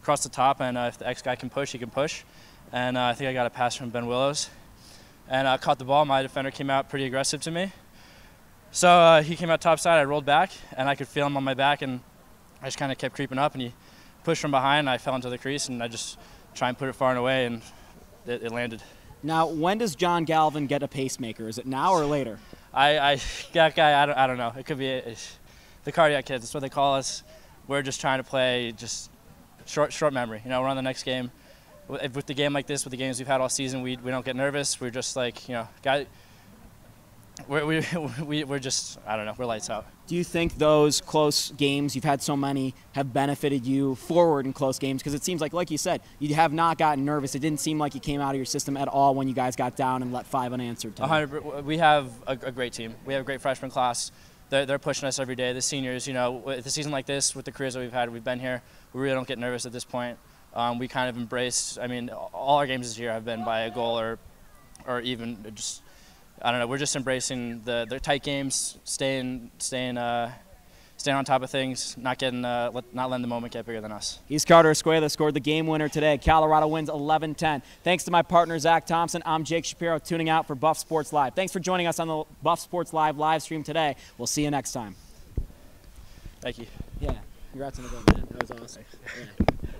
across the top, and if the X guy can push, he can push. And I think I got a pass from Ben Willows, and I caught the ball. My defender came out pretty aggressive to me. So he came out top side, I rolled back, and I could feel him on my back, and I just kind of kept creeping up, and he pushed from behind, and I fell into the crease, and I just try and put it far and away, and it landed. Now, when does John Galvin get a pacemaker? Is it now or later? That guy, I don't know. It could be the cardiac kids. That's what they call us. We're just trying to play just short memory. You know, we're on the next game. With the game like this, with the games we've had all season, we don't get nervous. We're just like, you know, we're just, I don't know, we're lights out. Do you think those close games, you've had so many, have benefited you forward in close games? Because it seems like you said, you have not gotten nervous. It didn't seem like you came out of your system at all when you guys got down and let 5 unanswered. 100%. We have a great team. We have a great freshman class. They're pushing us every day. The seniors, you know, with a season like this, with the careers that we've had, we've been here, we really don't get nervous at this point. We kind of embrace, I mean, all our games this year have been by a goal or even just, I don't know, we're just embracing the tight games, staying on top of things, not letting the moment get bigger than us. He's Carter Esqueda, scored the game winner today. Colorado wins 11-10. Thanks to my partner, Zach Thompson. I'm Jake Shapiro, tuning out for Buff Sports Live. Thanks for joining us on the Buff Sports Live live stream today. We'll see you next time. Thank you. Yeah, congrats on the goal, man. That was awesome. Yeah.